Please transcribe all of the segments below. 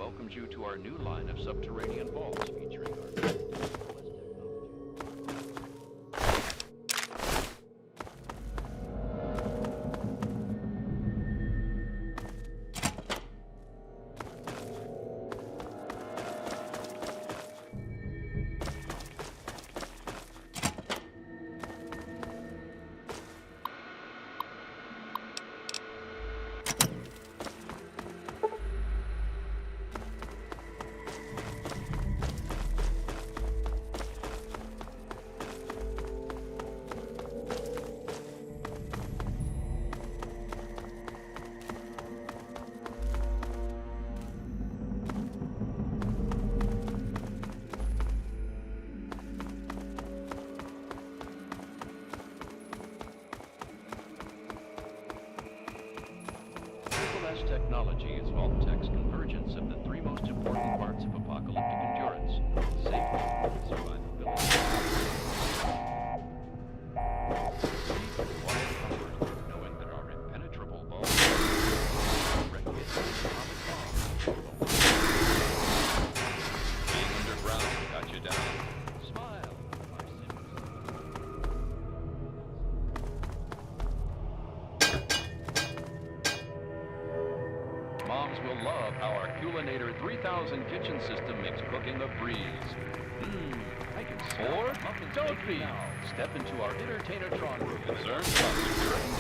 welcomes you to our new line of subterranean vaults featuring our technology is Vault-Tech's convergence of the three most important parts of apocalyptic endurance: safety, survivability, and quiet comfort, knowing that our impenetrable vaults are atomic bombs. Being underground got you down. Smile. Moms will love how our Culinator 3000 kitchen system makes cooking a breeze. I can smell muffins. Don't be. Step into our Entertainer-tron room. Concerns about security?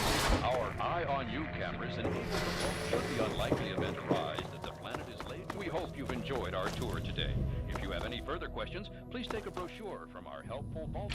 Our Eye on You cameras enable the vault should the unlikely event arise that the planet is late. We hope you've enjoyed our tour today. If you have any further questions, please take a brochure from our helpful vault.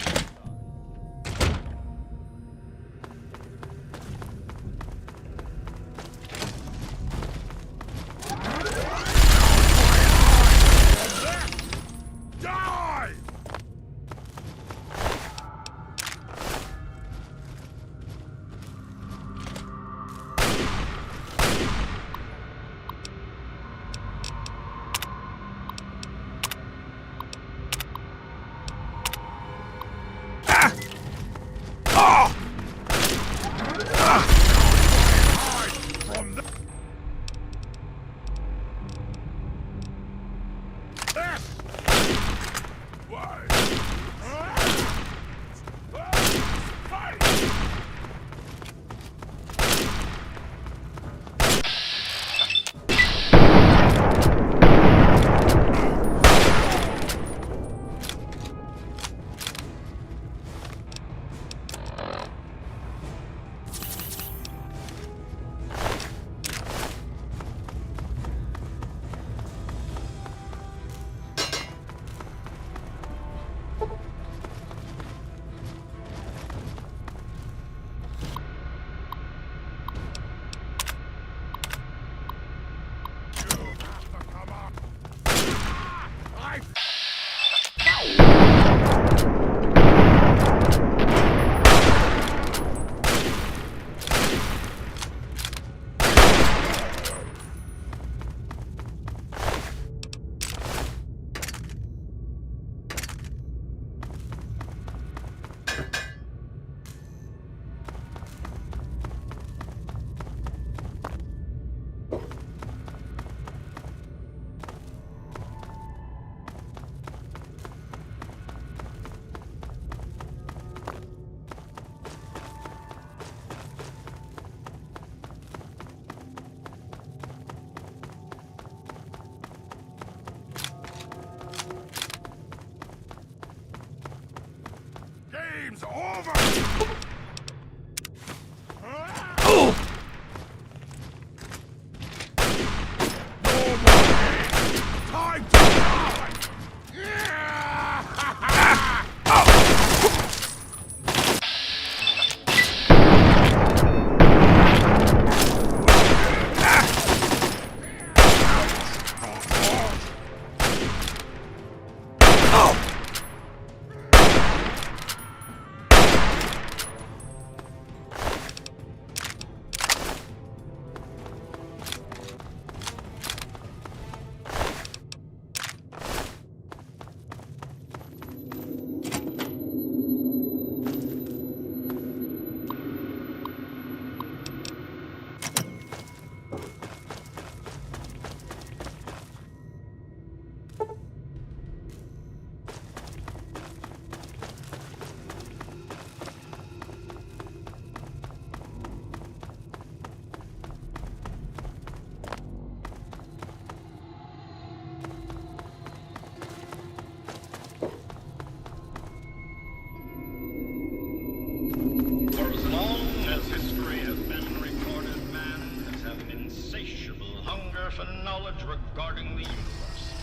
for knowledge regarding the universe.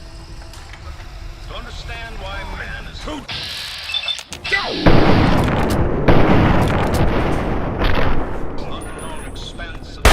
To understand why man is so... unknown expanse of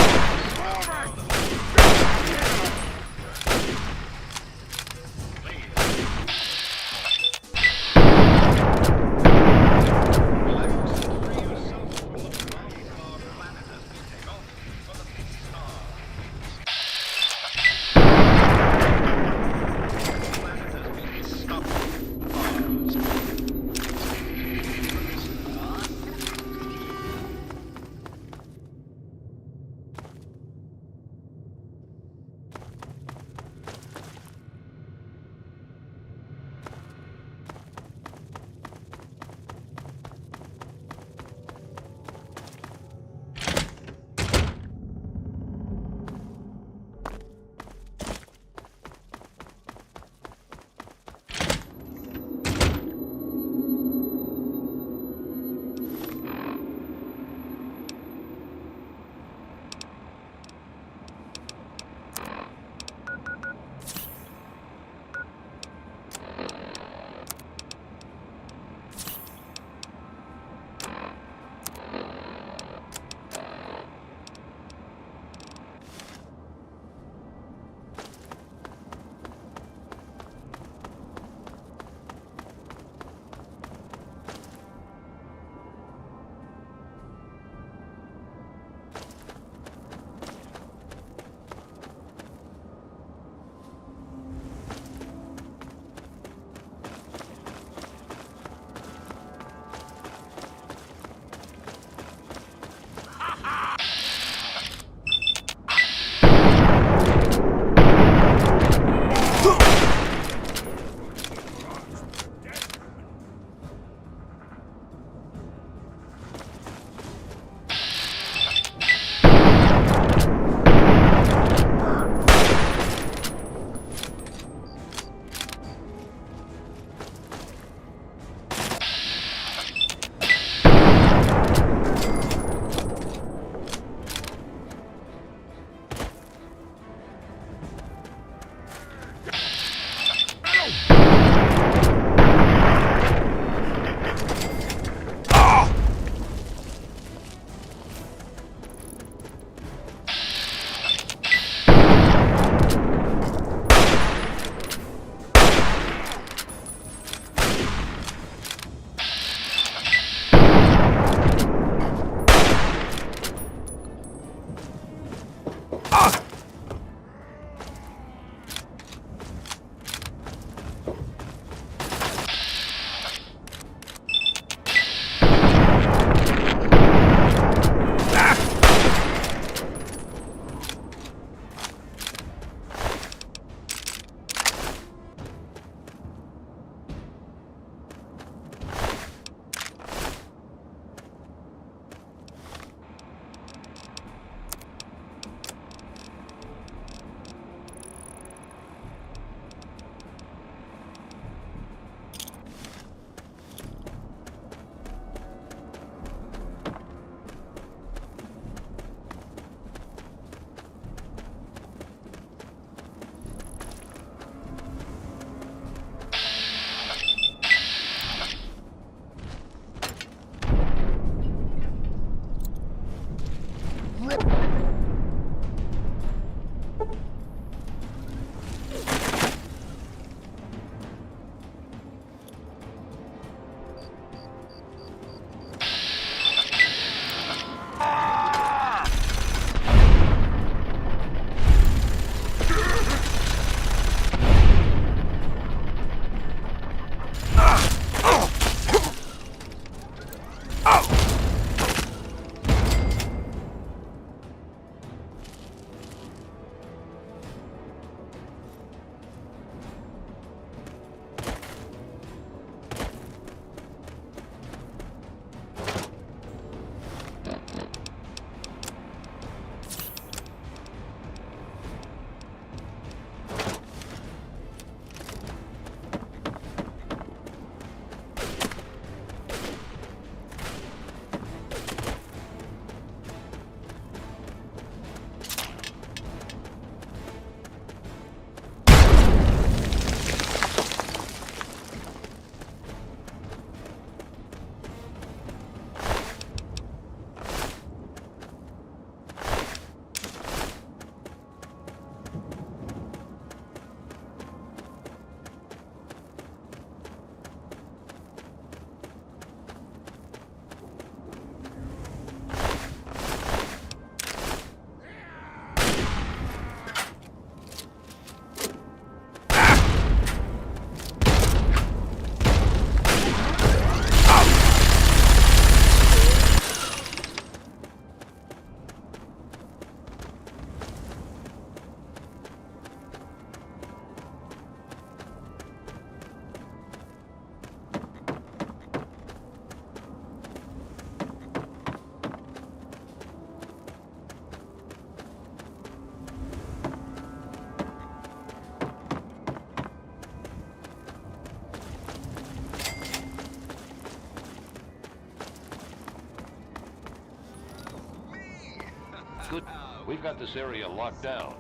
We've got this area locked down.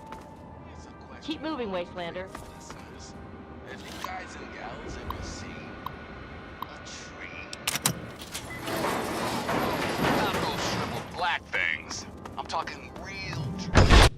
Keep moving, Wastelander. Have you guys and gals ever seen a tree? Not those shriveled black things. I'm talking real trees.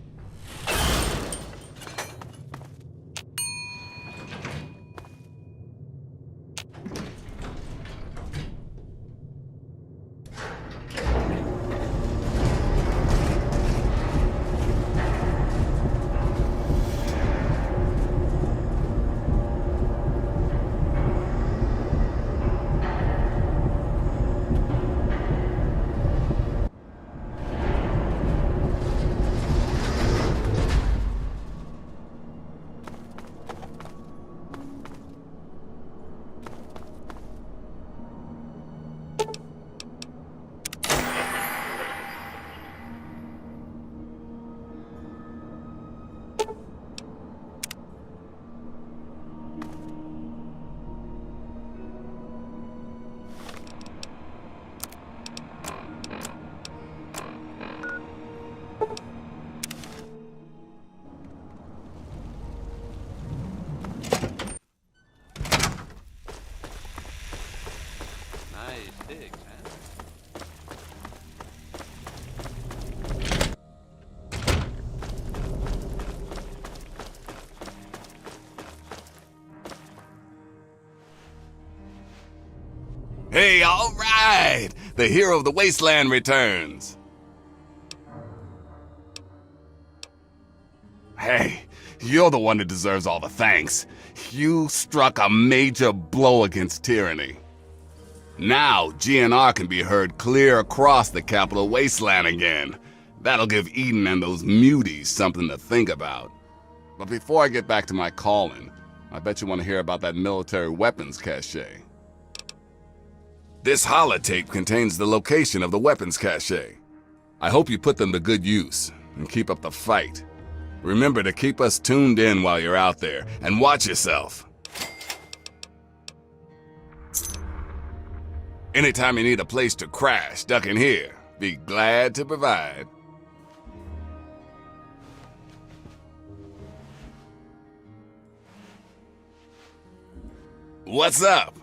Nice digs, huh? Hey, all right! The hero of the wasteland returns. Hey, you're the one that deserves all the thanks. You struck a major blow against tyranny. Now, GNR can be heard clear across the capital wasteland again. That'll give Eden and those muties something to think about. But before I get back to my calling, I bet you want to hear about that military weapons cache. This holotape contains the location of the weapons cache. I hope you put them to good use and keep up the fight. Remember to keep us tuned in while you're out there, and watch yourself. Anytime you need a place to crash, duck in here. Be glad to provide. What's up?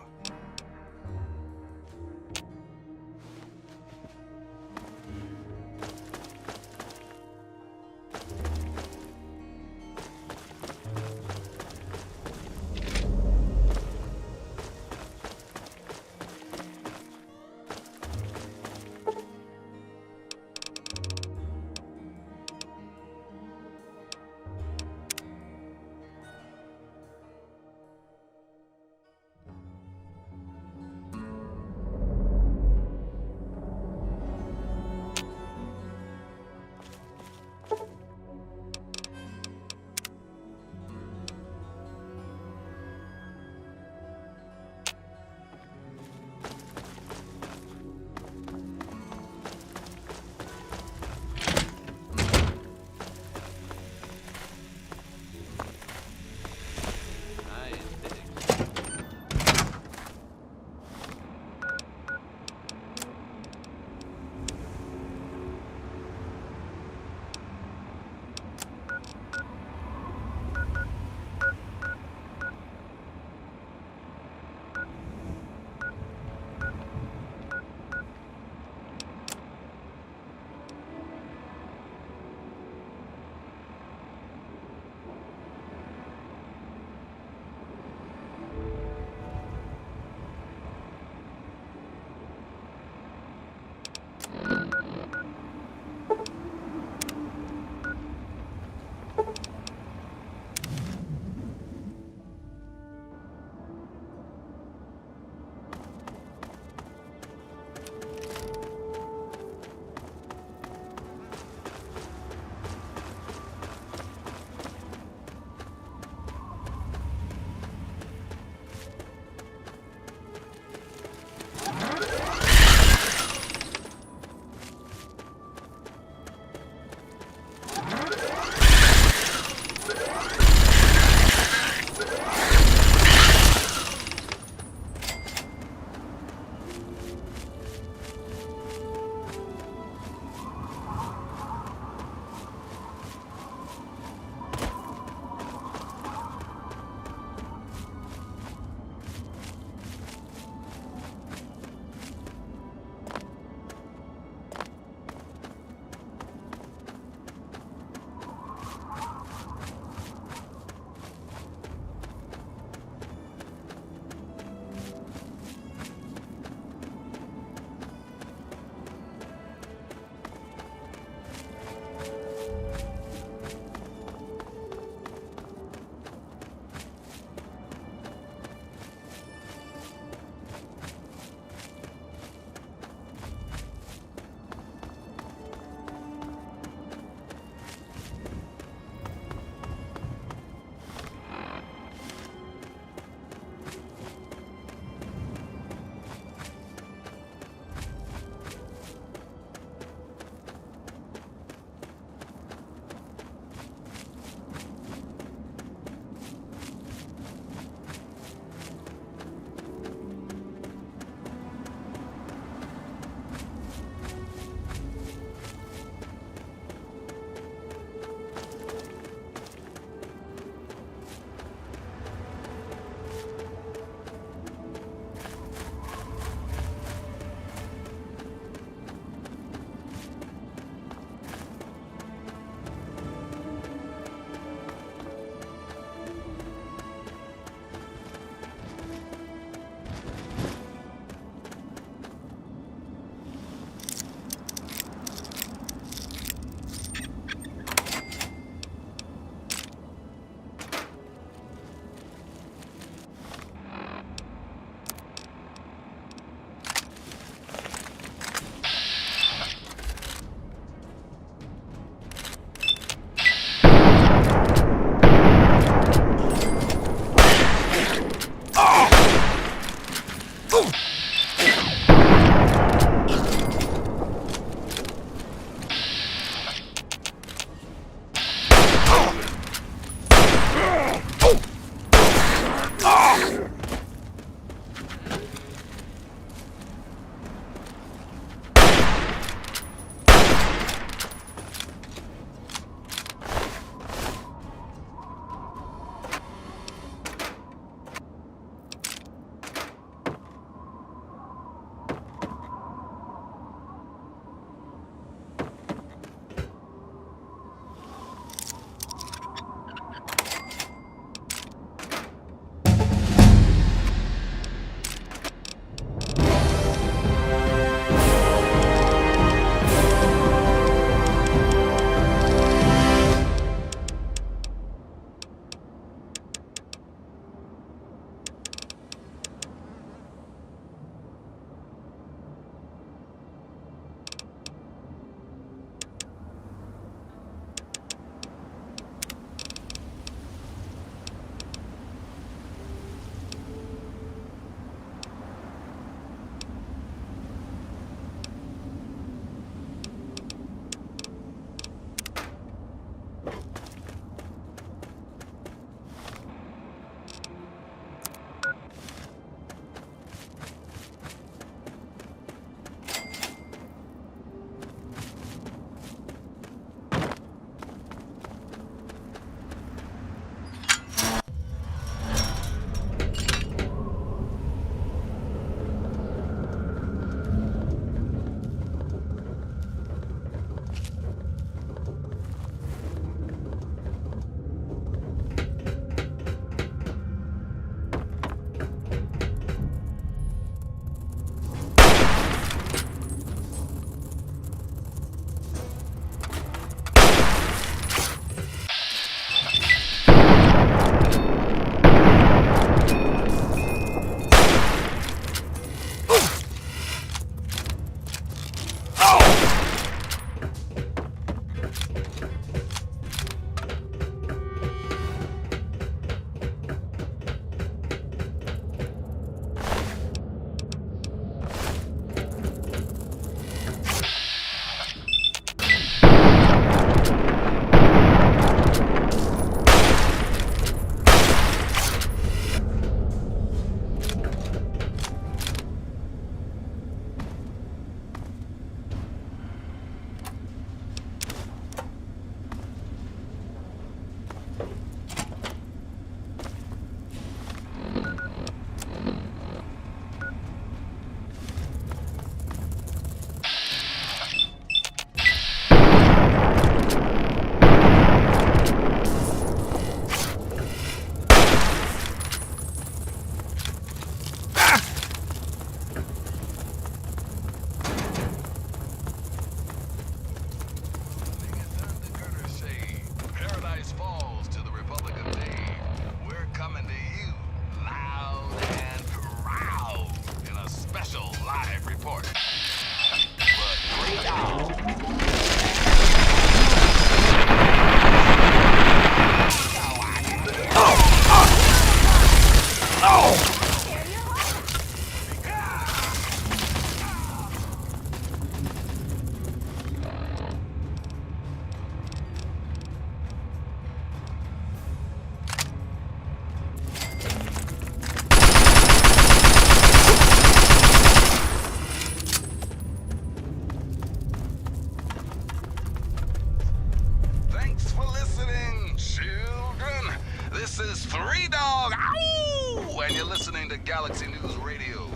is Three Dog, ow! And you're listening to Galaxy News Radio.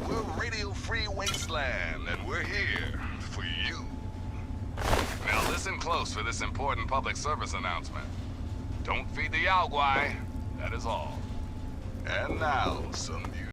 We're Radio Free Wasteland, and we're here for you. Now listen close for this important public service announcement. Don't feed the Yaogwai, that is all. And now, some music.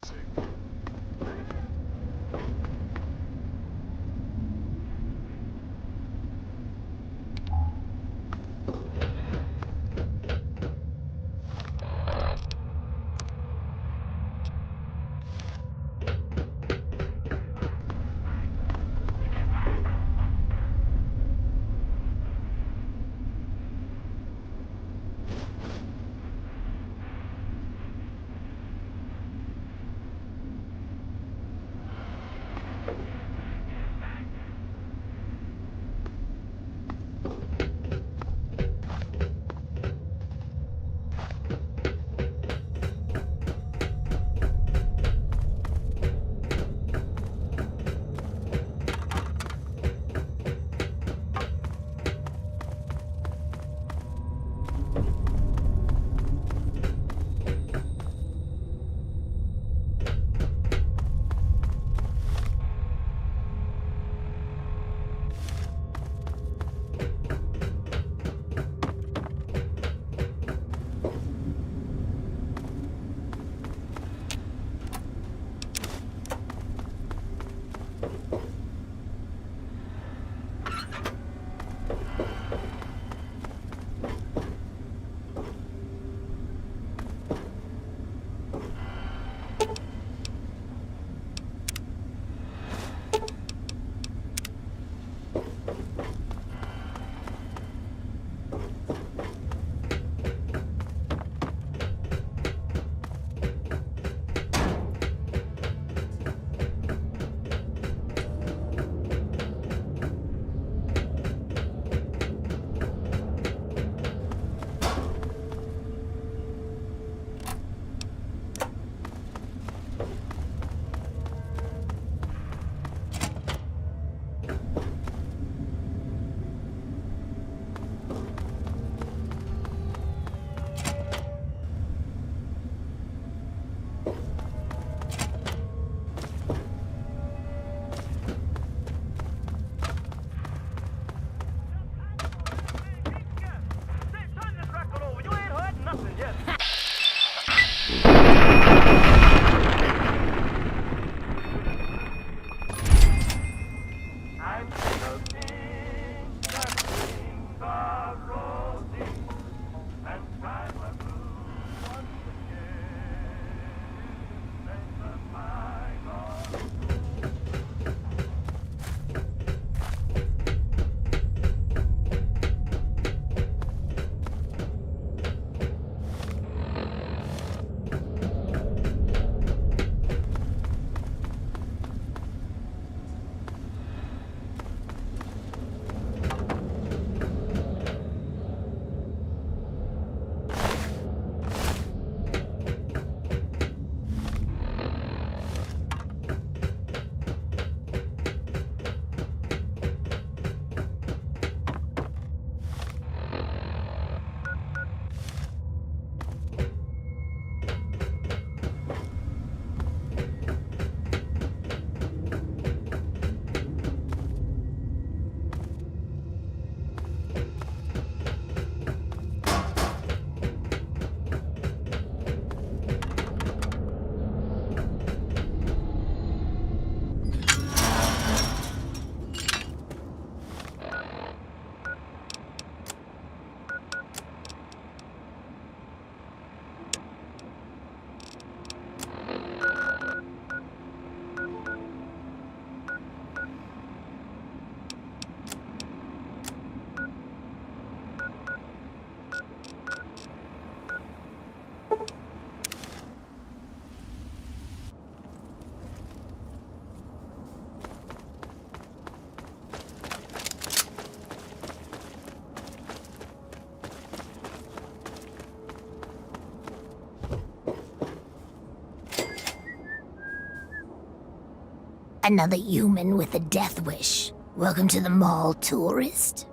Another human with a death wish. Welcome to the mall, tourist.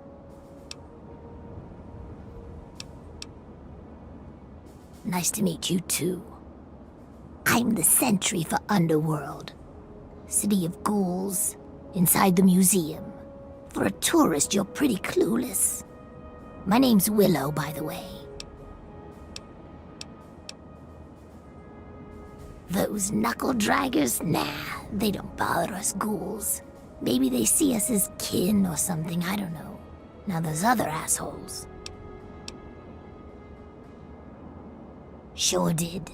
Nice to meet you too. I'm the sentry for Underworld. City of Ghouls, inside the museum. For a tourist, you're pretty clueless. My name's Willow, by the way. Those knuckle draggers? Nah, they don't bother us ghouls. Maybe they see us as kin or something, I don't know. Now those other assholes. Sure did.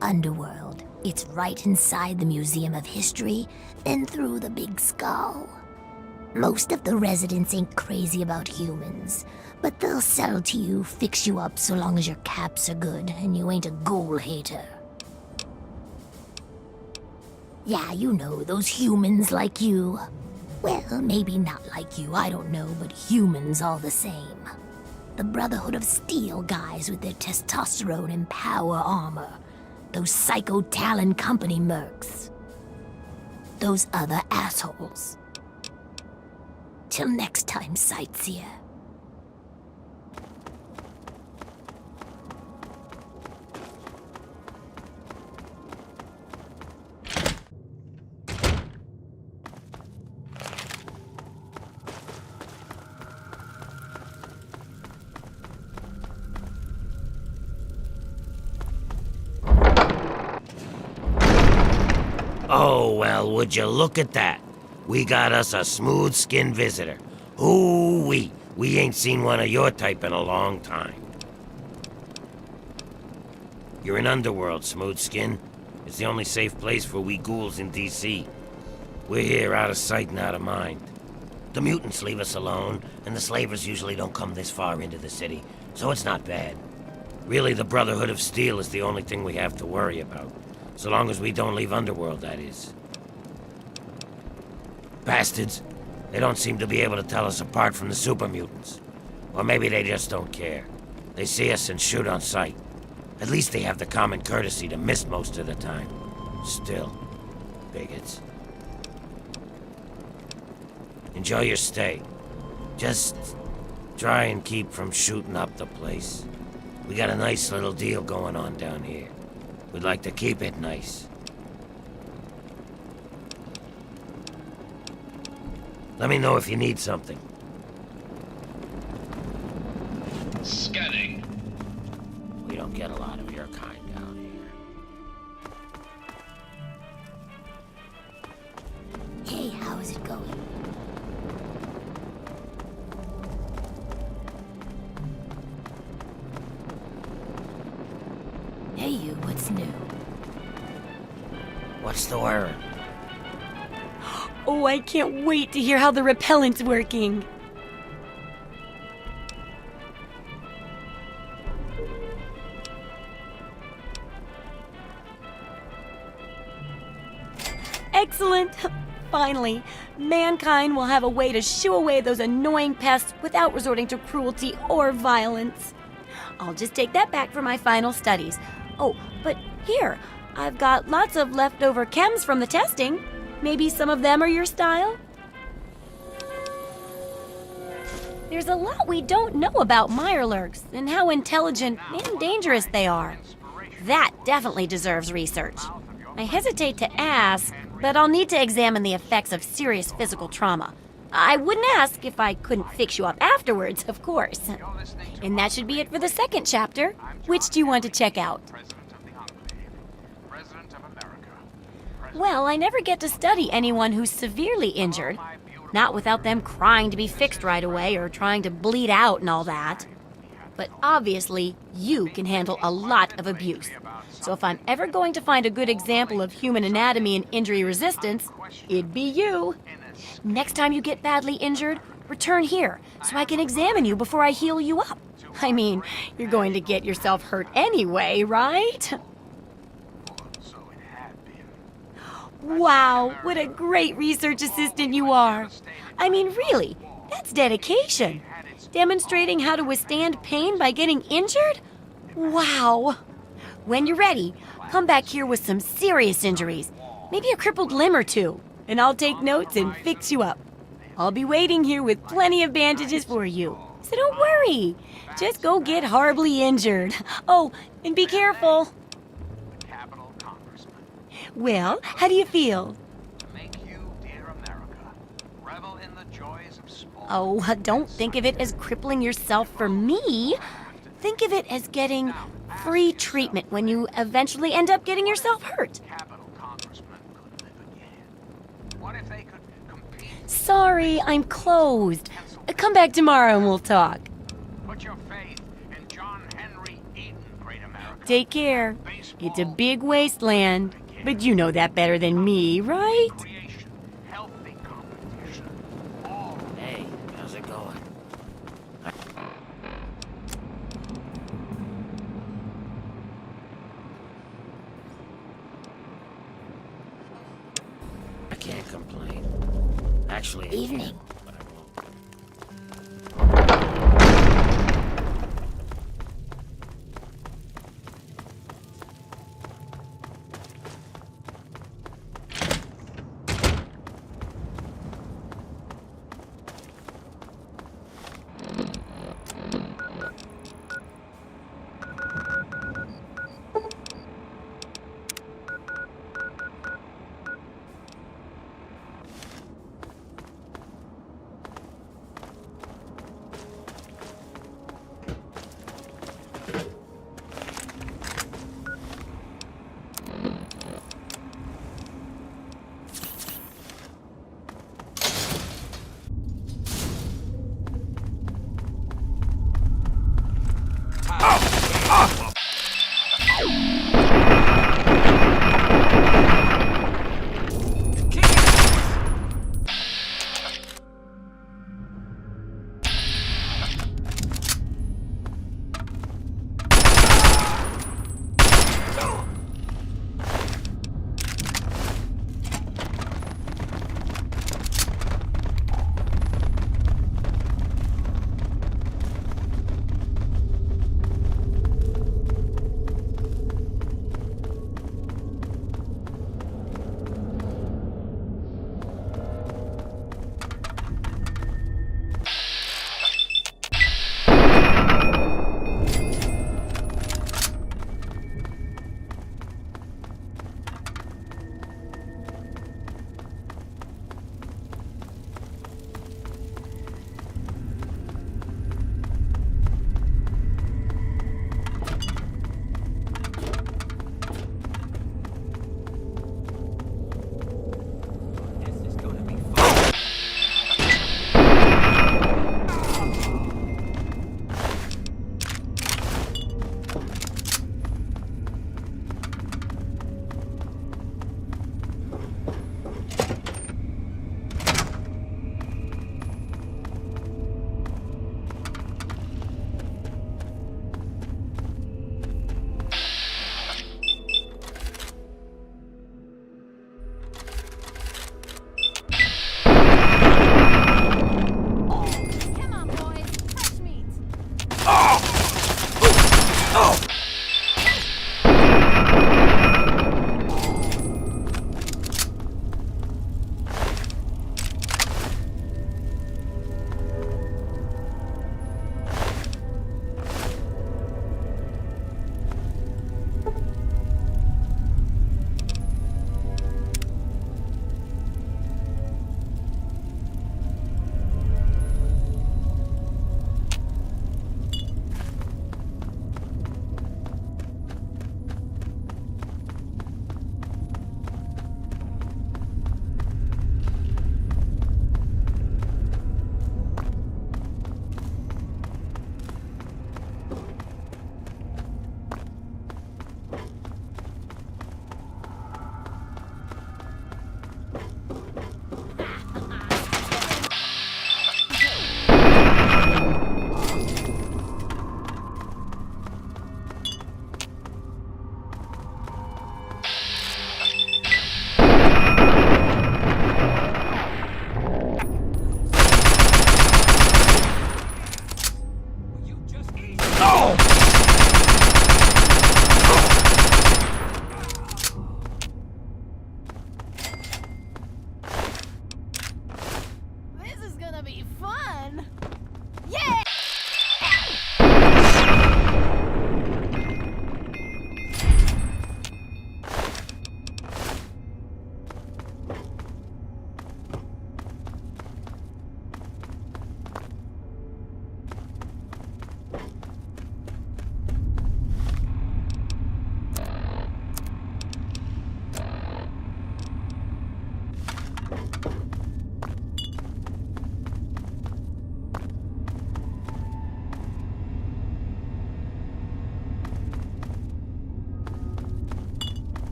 Underworld. It's right inside the Museum of History, then through the big skull. Most of the residents ain't crazy about humans, but they'll sell to you, fix you up so long as your caps are good and you ain't a ghoul hater. Yeah, you know, those humans like you. Well, maybe not like you, I don't know, but humans all the same. The Brotherhood of Steel guys with their testosterone and power armor. Those Psycho Talon Company mercs. Those other assholes. Till next time, sightseer. Oh, well, would you look at that? We got us a smooth-skinned visitor. Ooh-wee, we ain't seen one of your type in a long time. You're in Underworld, Smoothskin. It's the only safe place for we ghouls in D.C. We're here out of sight and out of mind. The mutants leave us alone, and the slavers usually don't come this far into the city, so it's not bad. Really, the Brotherhood of Steel is the only thing we have to worry about. So long as we don't leave Underworld, that is. Bastards. They don't seem to be able to tell us apart from the super mutants. Or maybe they just don't care. They see us and shoot on sight. At least they have the common courtesy to miss most of the time. Still, bigots. Enjoy your stay. Just try and keep from shooting up the place. We got a nice little deal going on down here. We'd like to keep it nice. Let me know if you need something. Scanning. We don't get a lot of your kind down here. Hey, how is it going? Hey you, what's new? What's the word? Oh, I can't wait to hear how the repellent's working. Excellent! Finally, mankind will have a way to shoo away those annoying pests without resorting to cruelty or violence. I'll just take that back for my final studies. Oh, but here, I've got lots of leftover chems from the testing. Maybe some of them are your style? There's a lot we don't know about Mirelurks and how intelligent and dangerous they are. That definitely deserves research. I hesitate to ask, but I'll need to examine the effects of serious physical trauma. I wouldn't ask if I couldn't fix you up afterwards, of course. And that should be it for the second chapter. Which do you want to check out? Well, I never get to study anyone who's severely injured. Not without them crying to be fixed right away or trying to bleed out and all that. But obviously, you can handle a lot of abuse. So if I'm ever going to find a good example of human anatomy and injury resistance, it'd be you. Next time you get badly injured, return here so I can examine you before I heal you up. I mean, you're going to get yourself hurt anyway, right? Wow, what a great research assistant you are. I mean, really, that's dedication. Demonstrating how to withstand pain by getting injured? Wow. When you're ready, come back here with some serious injuries. Maybe a crippled limb or two, and I'll take notes and fix you up. I'll be waiting here with plenty of bandages for you. So don't worry. Just go get horribly injured. Oh, and be careful. Capital Congressman. Well, how do you feel? Make you, dear America, revel in the joys of sport. Oh, don't think of it as crippling yourself for me. Think of it as getting free treatment when you eventually end up getting yourself hurt. Capital Congressman could live again. What if they could compete? Sorry, I'm closed. Come back tomorrow and we'll talk. Put your faith in John Henry Eaton, great America. Take care. It's a big wasteland, but you know that better than me, right? Creation, healthy competition. All Hey, how's it going? I can't complain. Actually, I can, Evening. but I won't.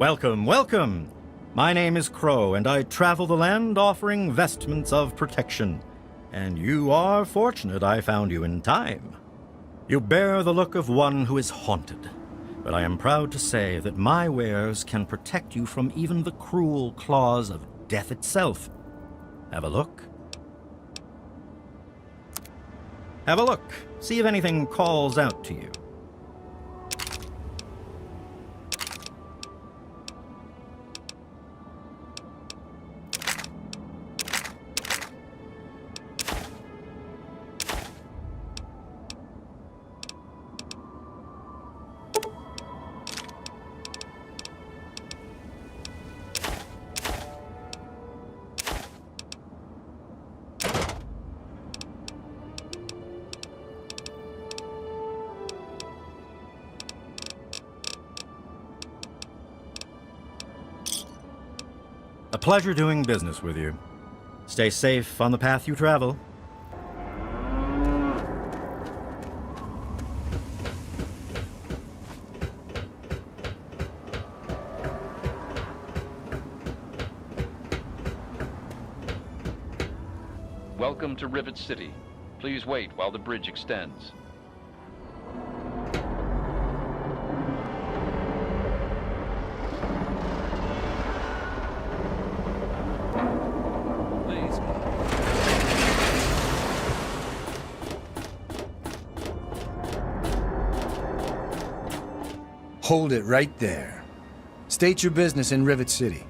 Welcome, welcome. My name is Crow, and I travel the land offering vestments of protection. And you are fortunate I found you in time. You bear the look of one who is haunted, but I am proud to say that my wares can protect you from even the cruel claws of death itself. Have a look. Have a look. See if anything calls out to you. A pleasure doing business with you. Stay safe on the path you travel. Welcome to Rivet City. Please wait while the bridge extends. Hold it right there. State your business in Rivet City.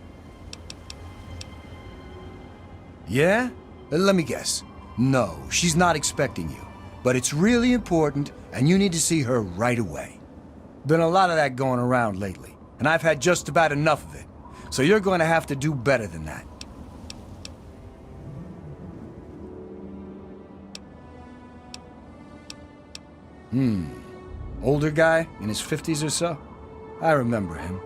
Yeah? Let me guess. No, she's not expecting you. But it's really important, and you need to see her right away. Been a lot of that going around lately, and I've had just about enough of it. So you're going to have to do better than that. Older guy, in his 50s or so? I remember him.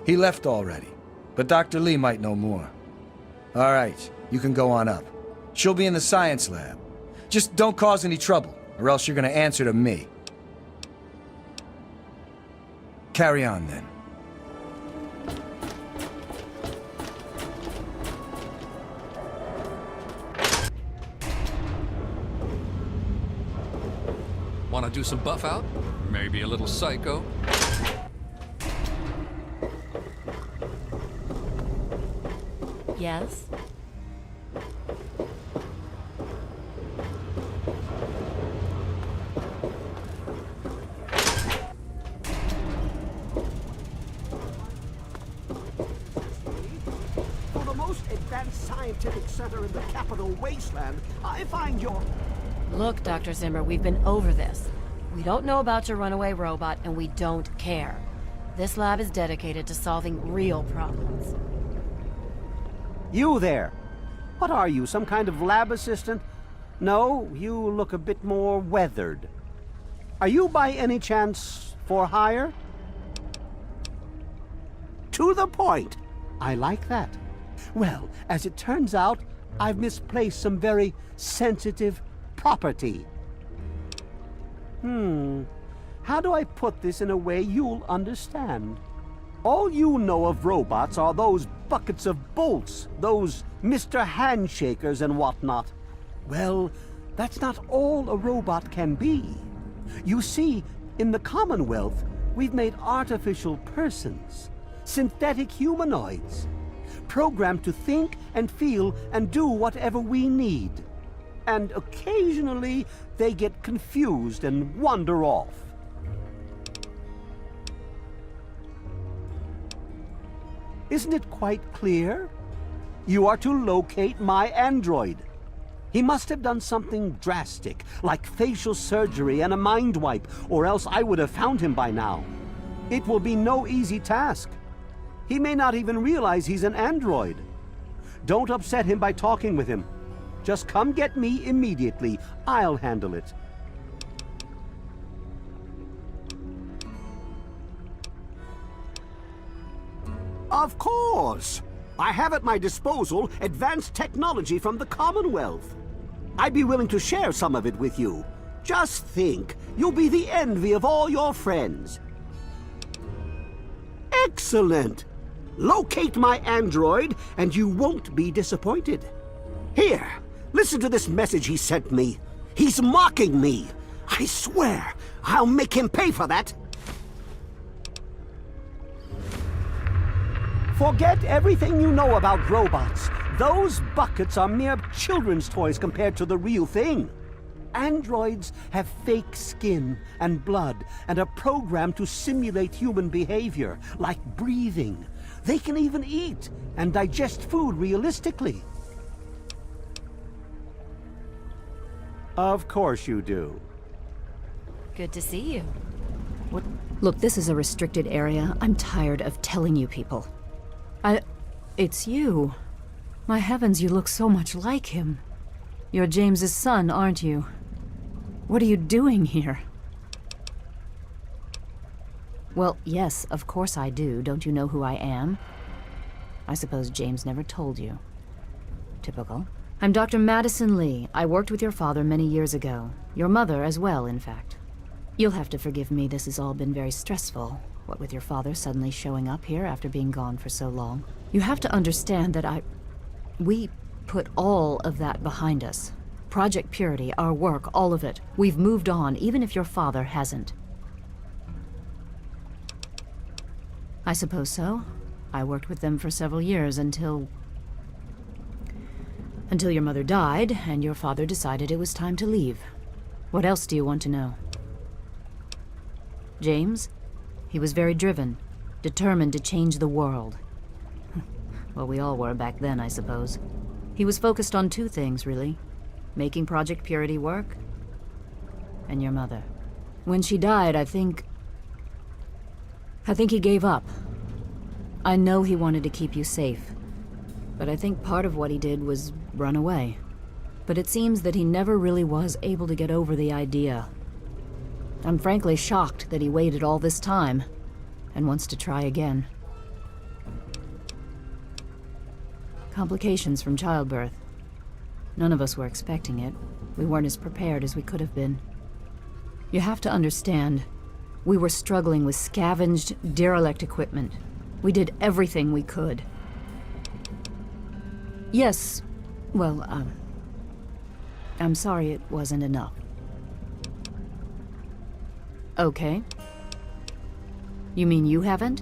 He left already, but Dr. Lee might know more. All right, you can go on up. She'll be in the science lab. Just don't cause any trouble, or else you're gonna answer to me. Carry on, then. Want to do some buff out? Maybe a little psycho? Yes? For the most advanced scientific center in the capital wasteland, I find your... Look, Dr. Zimmer, we've been over this. We don't know about your runaway robot, and we don't care. This lab is dedicated to solving real problems. You there! What are you, some kind of lab assistant? No, you look a bit more weathered. Are you by any chance for hire? To the point! I like that. Well, as it turns out, I've misplaced some very sensitive property. How do I put this in a way you'll understand? All you know of robots are those buckets of bolts, those Mr. Handshakers and whatnot. Well, that's not all a robot can be. You see, in the Commonwealth, we've made artificial persons, synthetic humanoids, programmed to think and feel and do whatever we need. And occasionally, they get confused and wander off. Isn't it quite clear? You are to locate my android. He must have done something drastic, like facial surgery and a mind wipe, or else I would have found him by now. It will be no easy task. He may not even realize he's an android. Don't upset him by talking with him. Just come get me immediately. I'll handle it. Of course! I have at my disposal advanced technology from the Commonwealth. I'd be willing to share some of it with you. Just think, you'll be the envy of all your friends. Excellent! Locate my android, and you won't be disappointed. Here, listen to this message he sent me. He's mocking me. I swear, I'll make him pay for that. Forget everything you know about robots. Those buckets are mere children's toys compared to the real thing. Androids have fake skin and blood and are programmed to simulate human behavior, like breathing. They can even eat and digest food realistically. Of course you do. Good to see you. What? Look, this is a restricted area. I'm tired of telling you people. It's you. My heavens, you look so much like him. You're James's son, aren't you? What are you doing here? Well, yes, of course I do. Don't you know who I am? I suppose James never told you. Typical. I'm Dr. Madison Lee. I worked with your father many years ago. Your mother as well, in fact. You'll have to forgive me, this has all been very stressful. What with your father suddenly showing up here after being gone for so long. You have to understand that we put all of that behind us. Project Purity, our work, all of it. We've moved on, even if your father hasn't. I suppose so. I worked with them for several years until your mother died, and your father decided it was time to leave. What else do you want to know? James? He was very driven, determined to change the world. Well, we all were back then, I suppose. He was focused on two things, really. Making Project Purity work, and your mother. When she died, I think he gave up. I know he wanted to keep you safe, but I think part of what he did was run away. But it seems that he never really was able to get over the idea. I'm frankly shocked that he waited all this time and wants to try again. Complications from childbirth. None of us were expecting it. We weren't as prepared as we could have been. You have to understand, we were struggling with scavenged, derelict equipment. We did everything we could. Yes, well, I'm sorry it wasn't enough. Okay. You mean you haven't?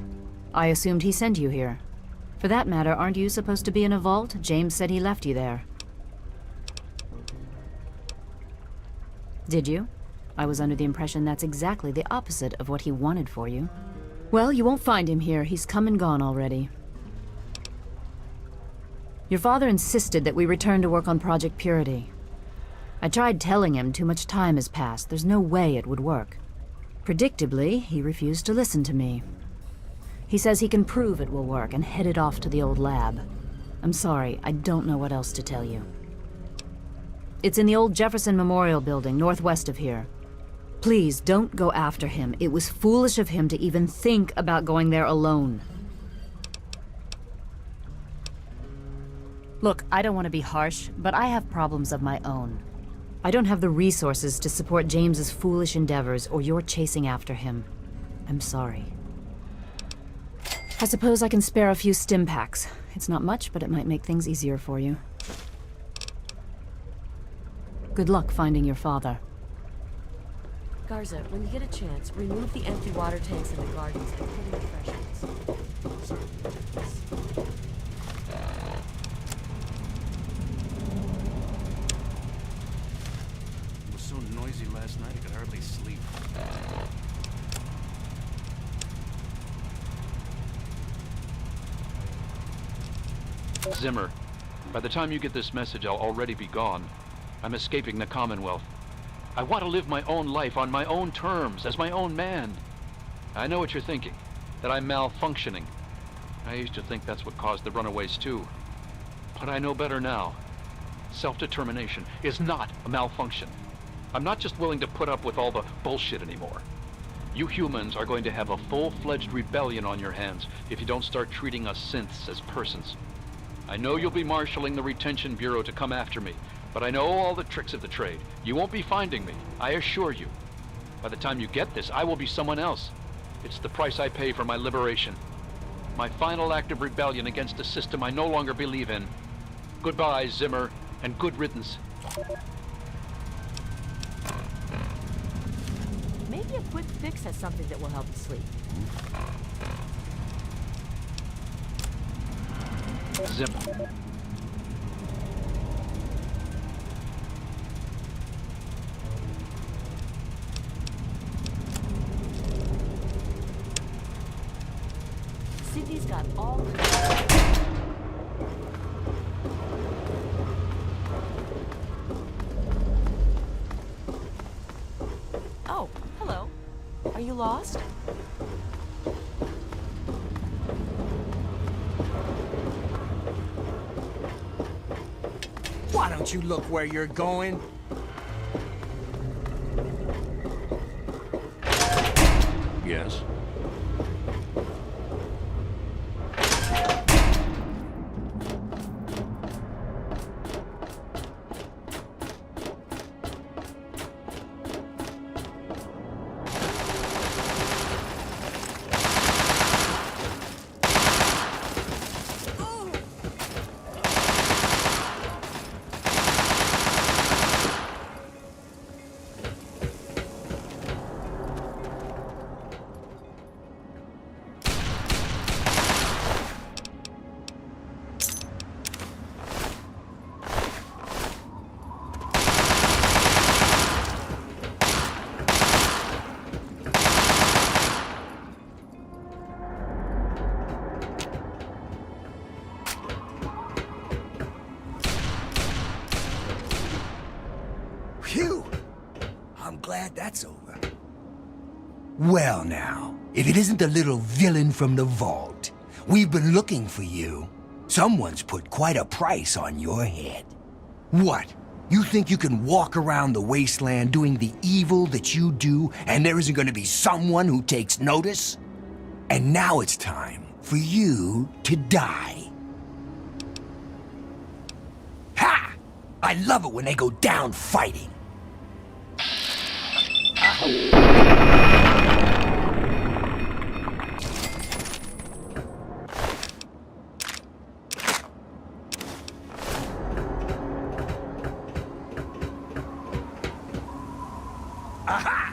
I assumed he sent you here. For that matter, aren't you supposed to be in a vault? James said he left you there. Did you? I was under the impression that's exactly the opposite of what he wanted for you. Well, you won't find him here. He's come and gone already. Your father insisted that we return to work on Project Purity. I tried telling him too much time has passed. There's no way it would work. Predictably, he refused to listen to me. He says he can prove it will work and headed off to the old lab. I'm sorry, I don't know what else to tell you. It's in the old Jefferson Memorial building, northwest of here. Please, don't go after him. It was foolish of him to even think about going there alone. Look, I don't want to be harsh, but I have problems of my own. I don't have the resources to support James's foolish endeavors or your chasing after him. I'm sorry. I suppose I can spare a few stim packs. It's not much, but it might make things easier for you. Good luck finding your father. Garza, when you get a chance, remove the empty water tanks in the gardens and put in the fresh ones. It was so noisy last night I could hardly sleep. Zimmer, by the time you get this message, I'll already be gone. I'm escaping the Commonwealth. I want to live my own life on my own terms, as my own man. I know what you're thinking, that I'm malfunctioning. I used to think that's what caused the runaways too. But I know better now. Self-determination is not a malfunction. I'm not just willing to put up with all the bullshit anymore. You humans are going to have a full-fledged rebellion on your hands if you don't start treating us synths as persons. I know you'll be marshaling the Retention Bureau to come after me, but I know all the tricks of the trade. You won't be finding me, I assure you. By the time you get this, I will be someone else. It's the price I pay for my liberation. My final act of rebellion against a system I no longer believe in. Goodbye, Zimmer, and good riddance. Maybe a quick fix has something that will help you sleep. Zimmer. Sydney's got all... Oh, hello. Are you lost? Why don't you look where you're going? Yes? Phew! I'm glad that's over. Well now, if it isn't the little villain from the vault, we've been looking for you. Someone's put quite a price on your head. What? You think you can walk around the wasteland doing the evil that you do, and there isn't gonna be someone who takes notice? And now it's time for you to die. Ha! I love it when they go down fighting. Aha!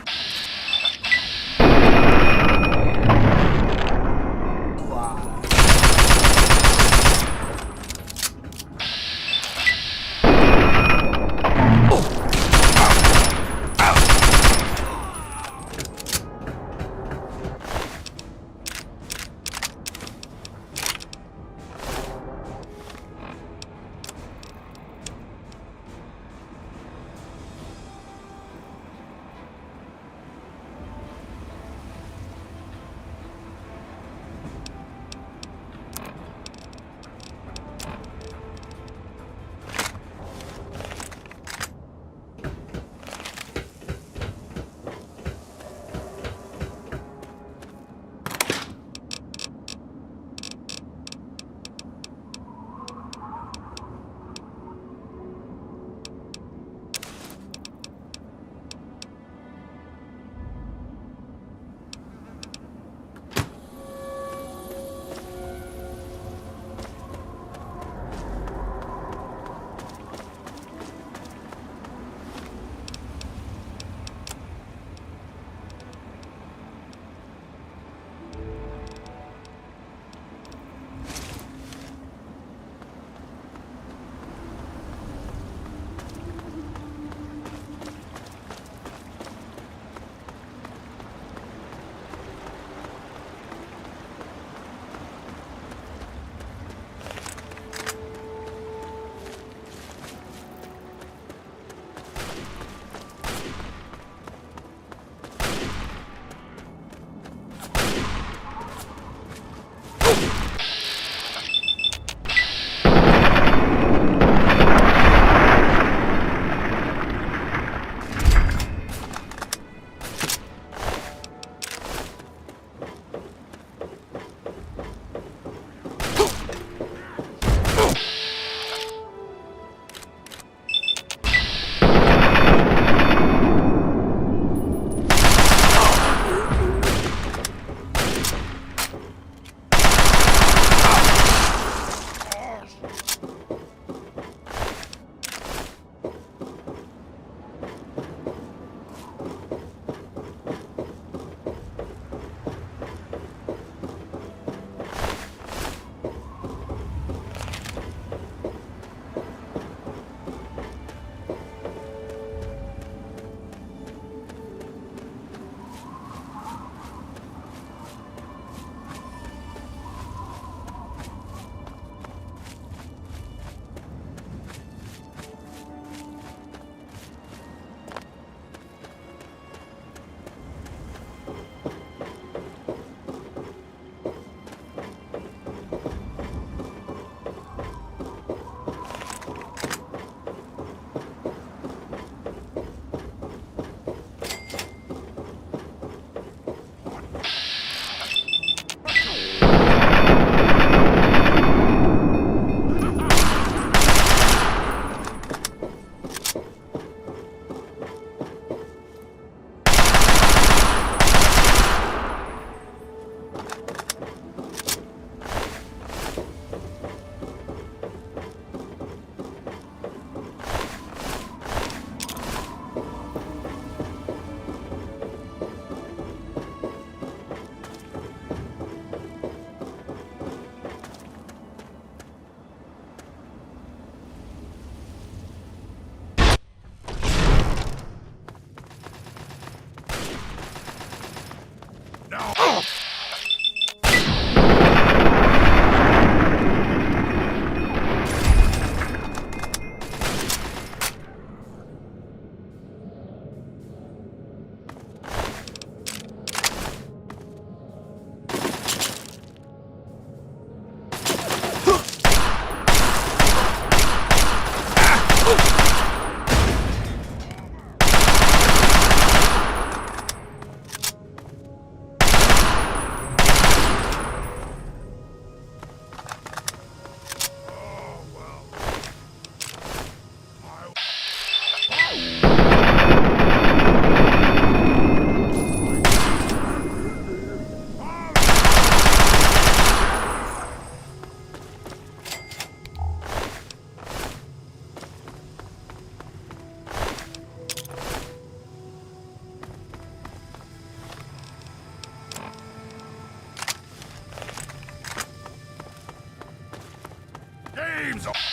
systems are...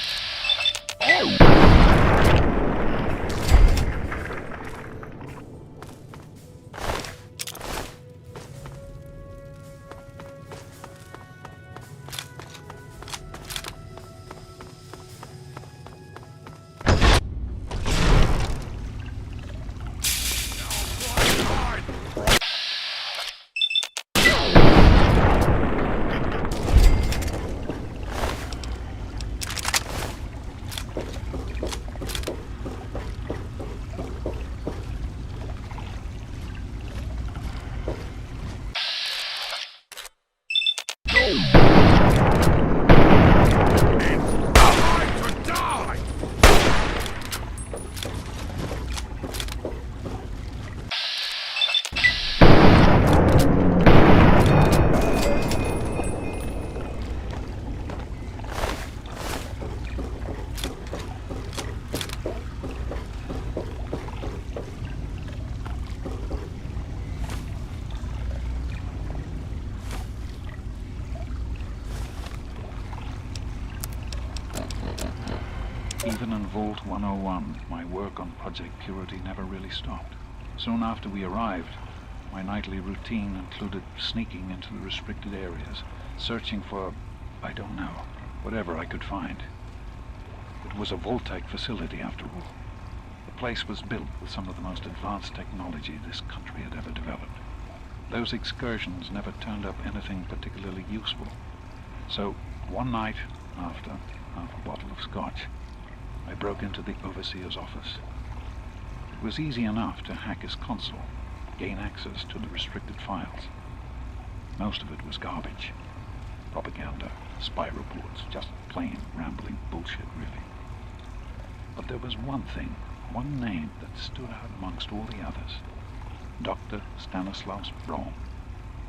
Even in Vault 101, my work on Project Purity never really stopped. Soon after we arrived, my nightly routine included sneaking into the restricted areas, searching for, I don't know, whatever I could find. It was a Vault-Tec facility after all. The place was built with some of the most advanced technology this country had ever developed. Those excursions never turned up anything particularly useful. So, one night, after half a bottle of scotch, I broke into the overseer's office. It was easy enough to hack his console, gain access to the restricted files. Most of it was garbage. Propaganda, spy reports, just plain rambling bullshit, really. But there was one thing, one name that stood out amongst all the others. Dr. Stanislaus Braun.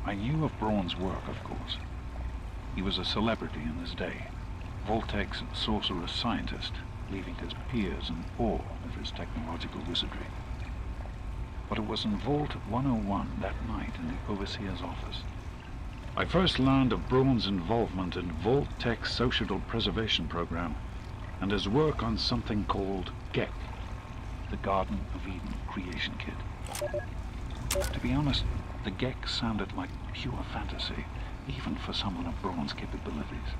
I knew of Braun's work, of course. He was a celebrity in his day, Vault-Tec's sorcerous scientist, leaving his peers in awe of his technological wizardry. But it was in Vault 101 that night in the Overseer's office I first learned of Braun's involvement in Vault-Tec's social preservation program and his work on something called GEC, the Garden of Eden Creation Kit. To be honest, the GEC sounded like pure fantasy, even for someone of Braun's capabilities.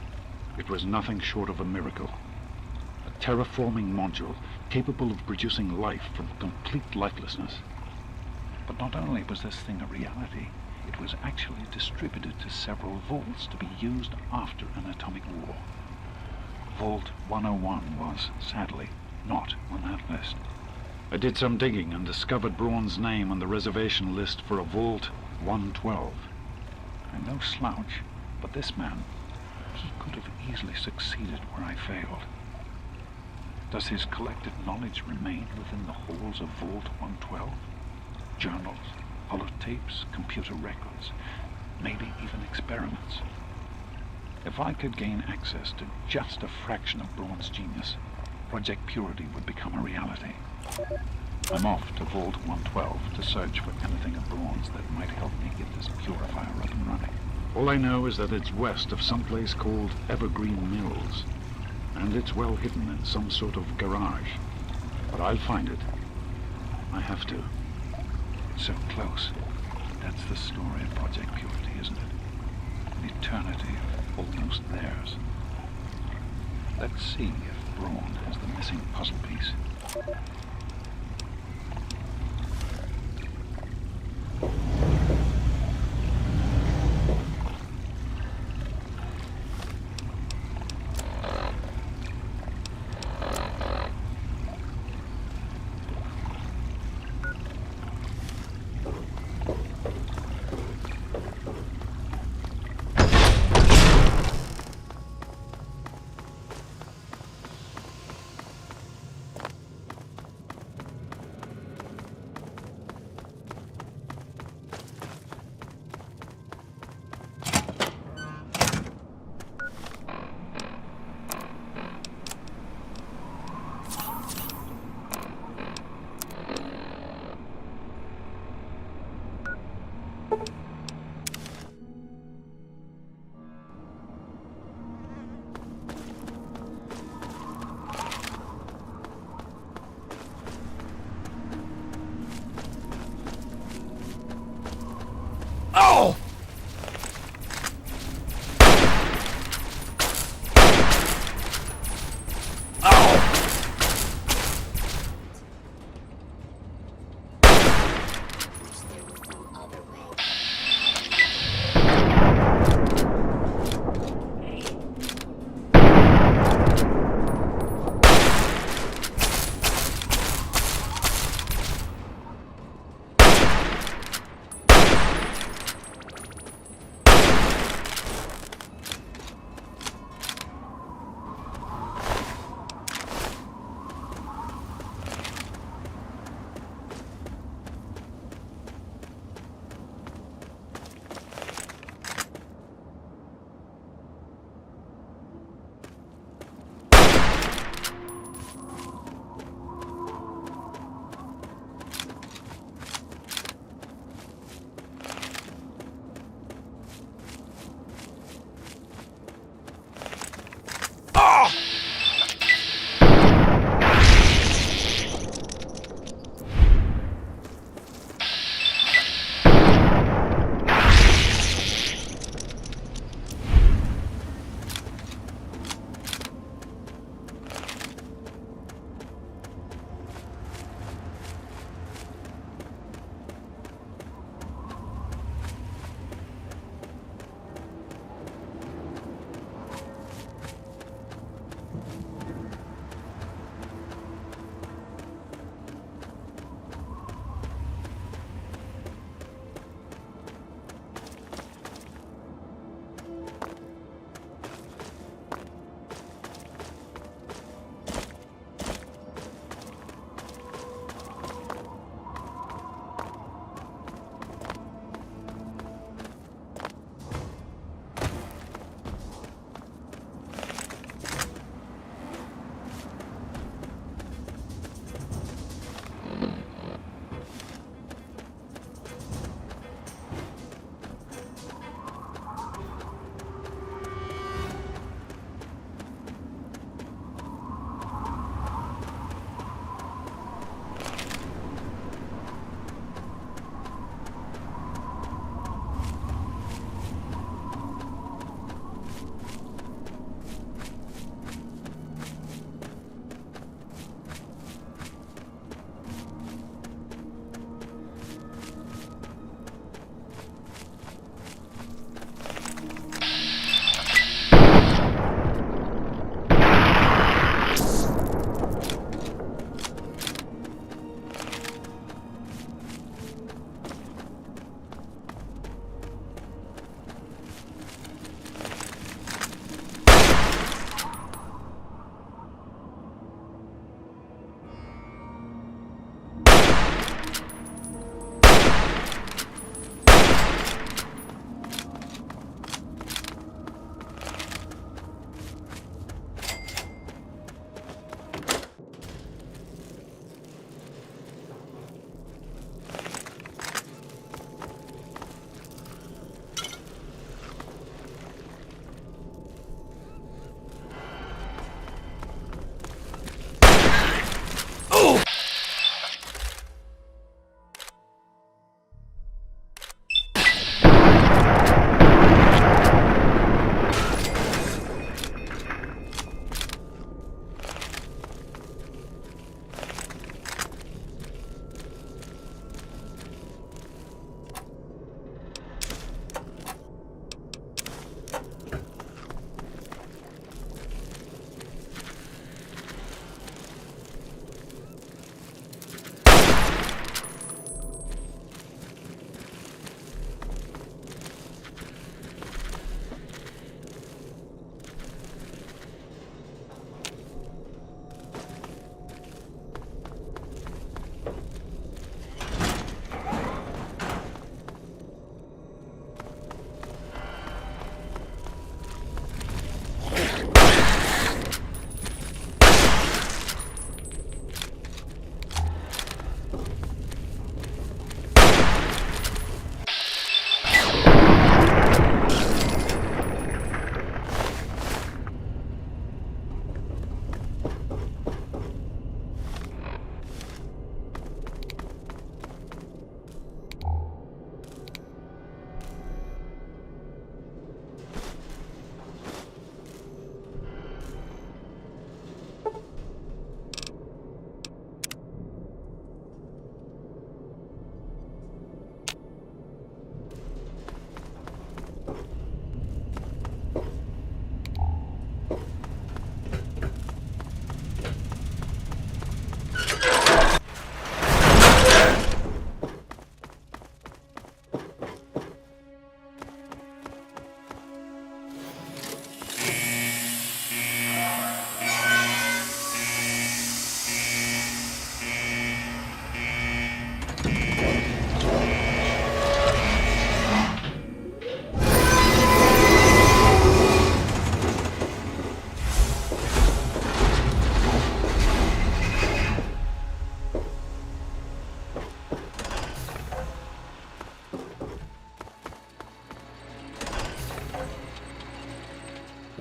It was nothing short of a miracle. A terraforming module capable of producing life from complete lifelessness. But not only was this thing a reality, it was actually distributed to several vaults to be used after an atomic war. Vault 101 was, sadly, not on that list. I did some digging and discovered Braun's name on the reservation list for a Vault 112. I'm no slouch, but this man, he could have easily succeeded where I failed. Does his collected knowledge remain within the halls of Vault 112? Journals, holotapes, computer records, maybe even experiments. If I could gain access to just a fraction of Braun's genius, Project Purity would become a reality. I'm off to Vault 112 to search for anything of Braun's that might help me get this purifier up and running. All I know is that it's west of some place called Evergreen Mills, and it's well hidden in some sort of garage. But I'll find it. I have to. It's so close. That's the story of Project Purity, isn't it? An eternity of almost theirs. Let's see if Braun has the missing puzzle piece. Oh!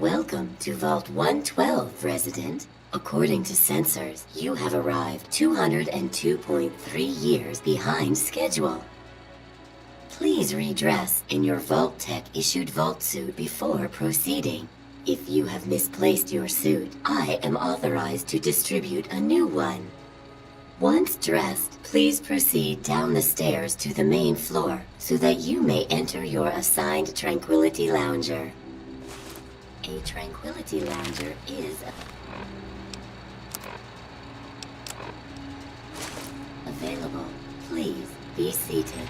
Welcome to Vault 112, resident. According to sensors, you have arrived 202.3 years behind schedule. Please redress in your Vault Tech issued Vault suit before proceeding. If you have misplaced your suit, I am authorized to distribute a new one. Once dressed, please proceed down the stairs to the main floor so that you may enter your assigned Tranquility Lounger. A Tranquility Lounger is available. Please be seated.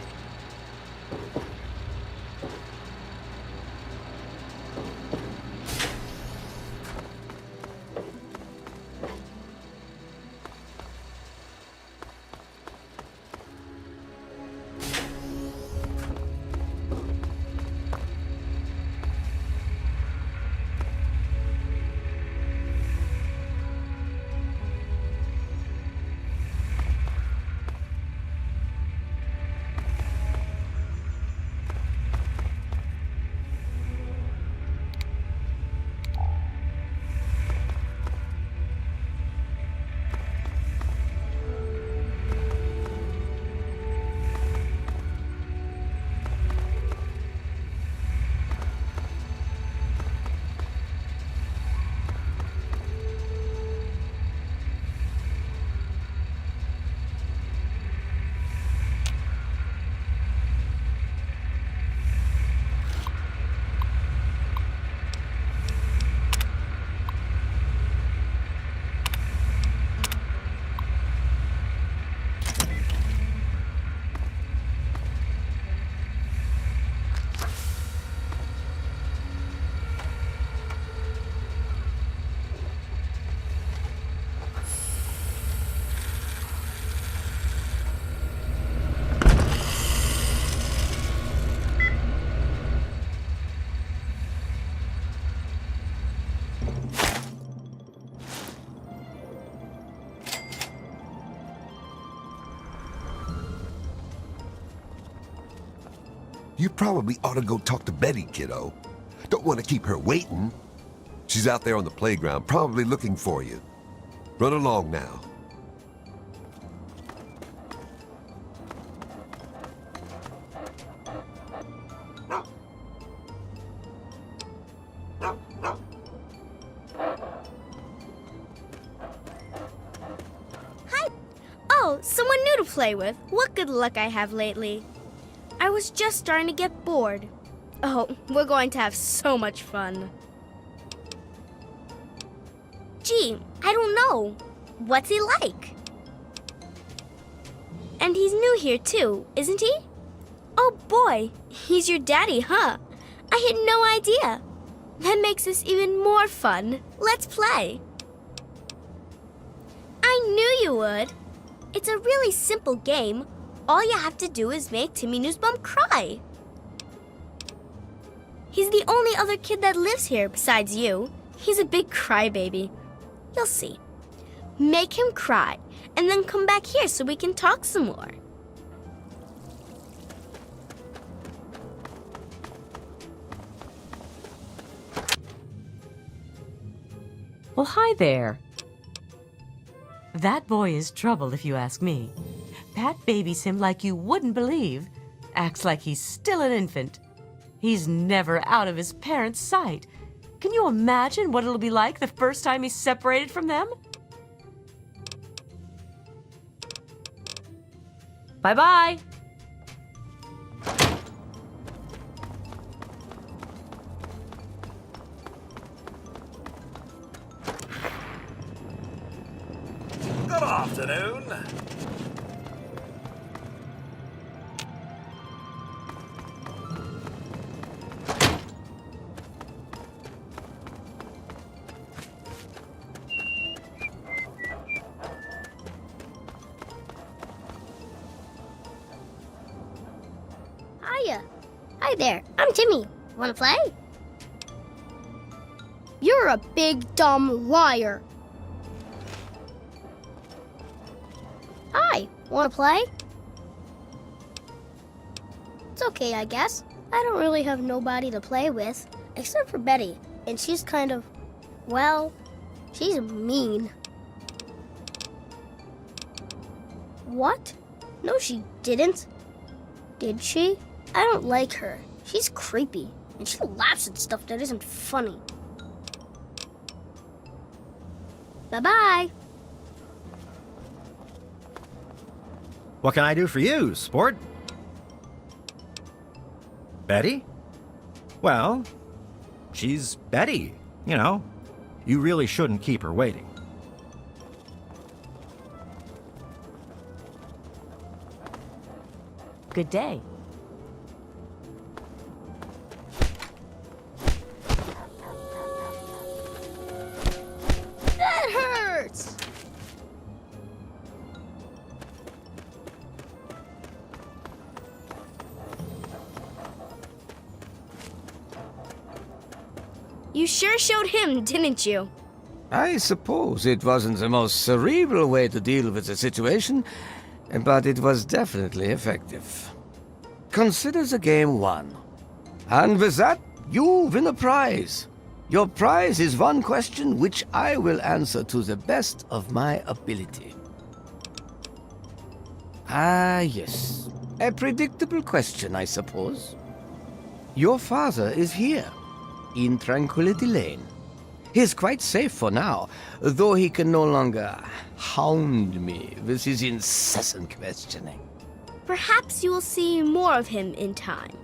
You probably ought to go talk to Betty, kiddo. Don't want to keep her waiting. She's out there on the playground, probably looking for you. Run along now. Hi! Oh, someone new to play with. What good luck I have lately. I was just starting to get bored. Oh, we're going to have so much fun. Gee, I don't know. What's he like? And he's new here too, isn't he? Oh boy, he's your daddy, huh? I had no idea. That makes this even more fun. Let's play. I knew you would. It's a really simple game. All you have to do is make Timmy Newsbum cry. He's the only other kid that lives here besides you. He's a big crybaby. You'll see. Make him cry, and then come back here so we can talk some more. Well, hi there. That boy is trouble, if you ask me. Pat babies him like you wouldn't believe. Acts like he's still an infant. He's never out of his parents' sight. Can you imagine what it'll be like the first time he's separated from them? Bye-bye. Good afternoon. Hiya. Hi there, I'm Timmy. Wanna play? You're a big dumb liar. Hi, wanna play? It's okay, I guess. I don't really have nobody to play with, except for Betty. and she's kind of, well, she's mean. What? No, she didn't. Did she? I don't like her. She's creepy, and she laughs at stuff that isn't funny. Bye-bye. What can I do for you, sport? Betty? Well, she's Betty, you know. You really shouldn't keep her waiting. Good day. That hurts! You sure showed him, didn't you? I suppose it wasn't the most cerebral way to deal with the situation, but it was definitely effective. Consider the game won. And with that, you win a prize. Your prize is one question which I will answer to the best of my ability. Ah, yes. A predictable question, I suppose. Your father is here, in Tranquility Lane. He is quite safe for now, though he can no longer hound me with his incessant questioning. Perhaps you will see more of him in time.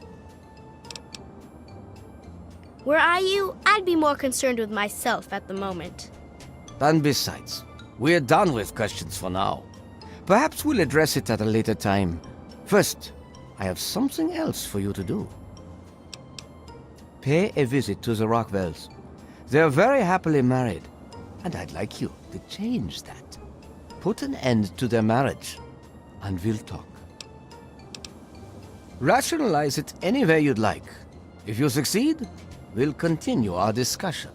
Were I you, I'd be more concerned with myself at the moment. And besides, we're done with questions for now. Perhaps we'll address it at a later time. First, I have something else for you to do. Pay a visit to the Rockwells. They're very happily married, and I'd like you to change that. Put an end to their marriage, and we'll talk. Rationalize it any way you'd like. If you succeed, we'll continue our discussion.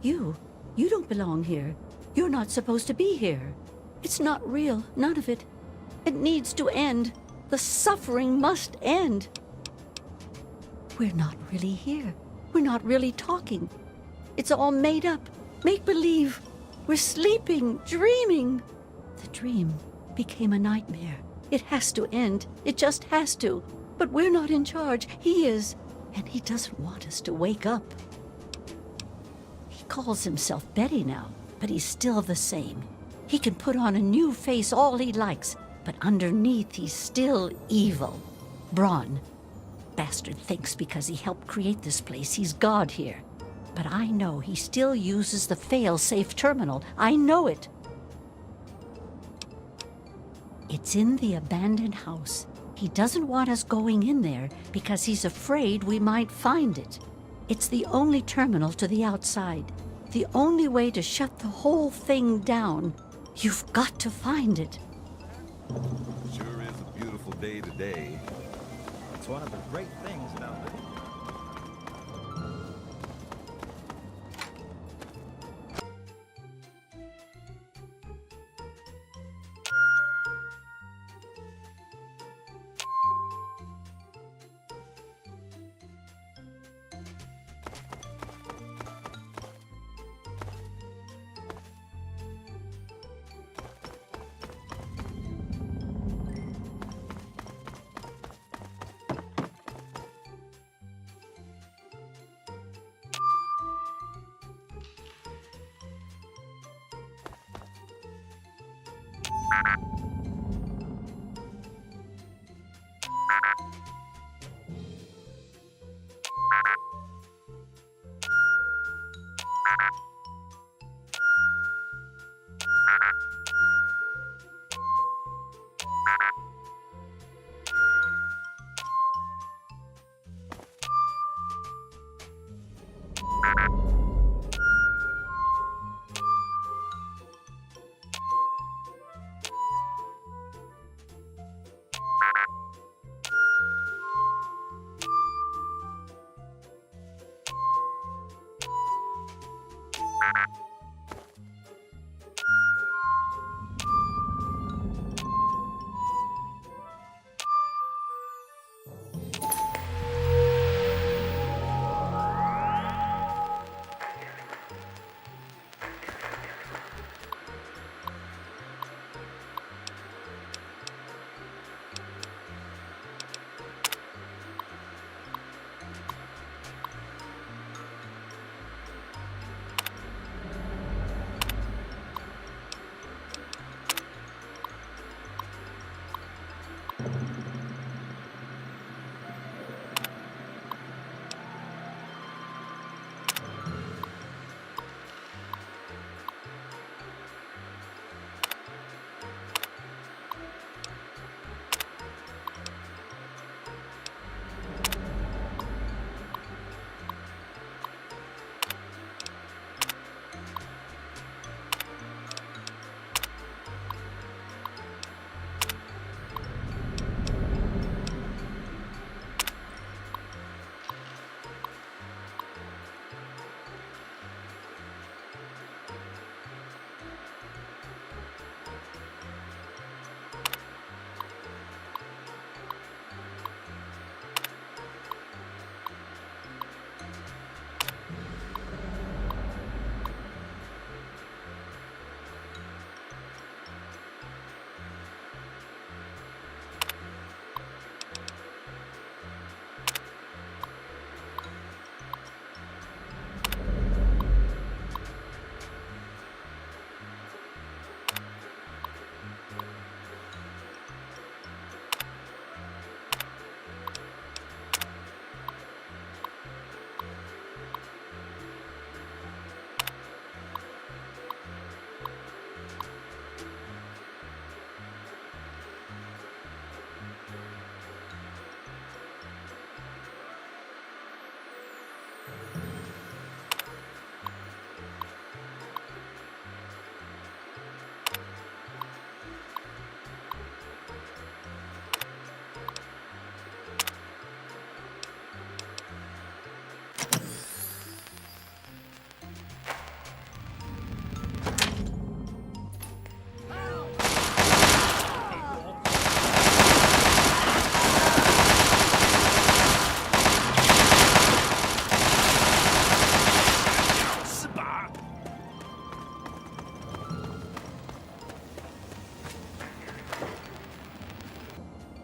You don't belong here. You're not supposed to be here. It's not real, none of it. It needs to end. The suffering must end. We're not really here. We're not really talking. It's all made up, make-believe. We're sleeping, dreaming. The dream became a nightmare. It has to end. It just has to. But we're not in charge. He is. And he doesn't want us to wake up. He calls himself Betty now, but he's still the same. He can put on a new face all he likes, but underneath he's still evil. Braun. Bastard thinks because he helped create this place, he's God here. But I know he still uses the fail-safe terminal. I know it. It's in the abandoned house. He doesn't want us going in there because he's afraid we might find it. It's the only terminal to the outside. The only way to shut the whole thing down. You've got to find it. Sure is a beautiful day today. It's one of the great things about living.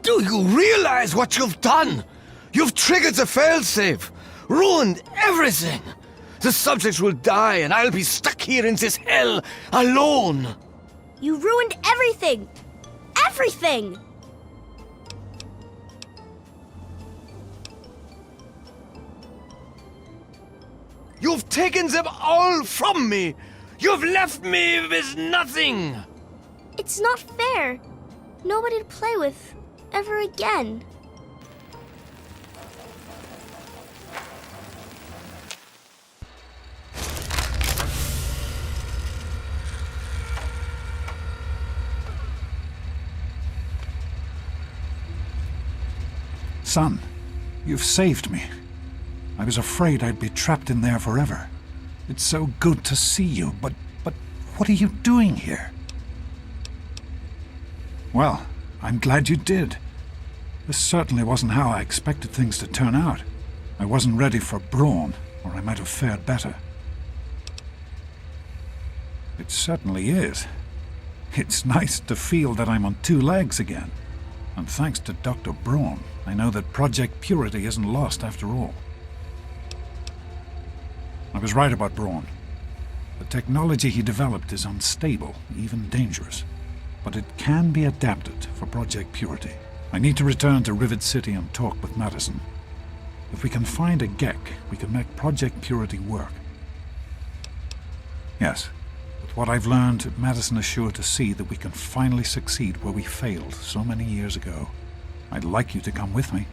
Do you realize what you've done? You've triggered the failsafe, ruined everything. The subjects will die, and I'll be stuck here in this hell alone. You ruined everything! Everything! You've taken them all from me. You've left me with nothing. It's not fair. Nobody to play with ever again. Son, you've saved me. I was afraid I'd be trapped in there forever. It's so good to see you, but what are you doing here? Well, I'm glad you did. This certainly wasn't how I expected things to turn out. I wasn't ready for brawn, or I might have fared better. It certainly is. It's nice to feel that I'm on two legs again. And thanks to Dr. Braun, I know that Project Purity isn't lost after all. I was right about Braun. The technology he developed is unstable, even dangerous. But it can be adapted for Project Purity. I need to return to Rivet City and talk with Madison. If we can find a GEC, we can make Project Purity work. Yes, with what I've learned, Madison is sure to see that we can finally succeed where we failed so many years ago. I'd like you to come with me.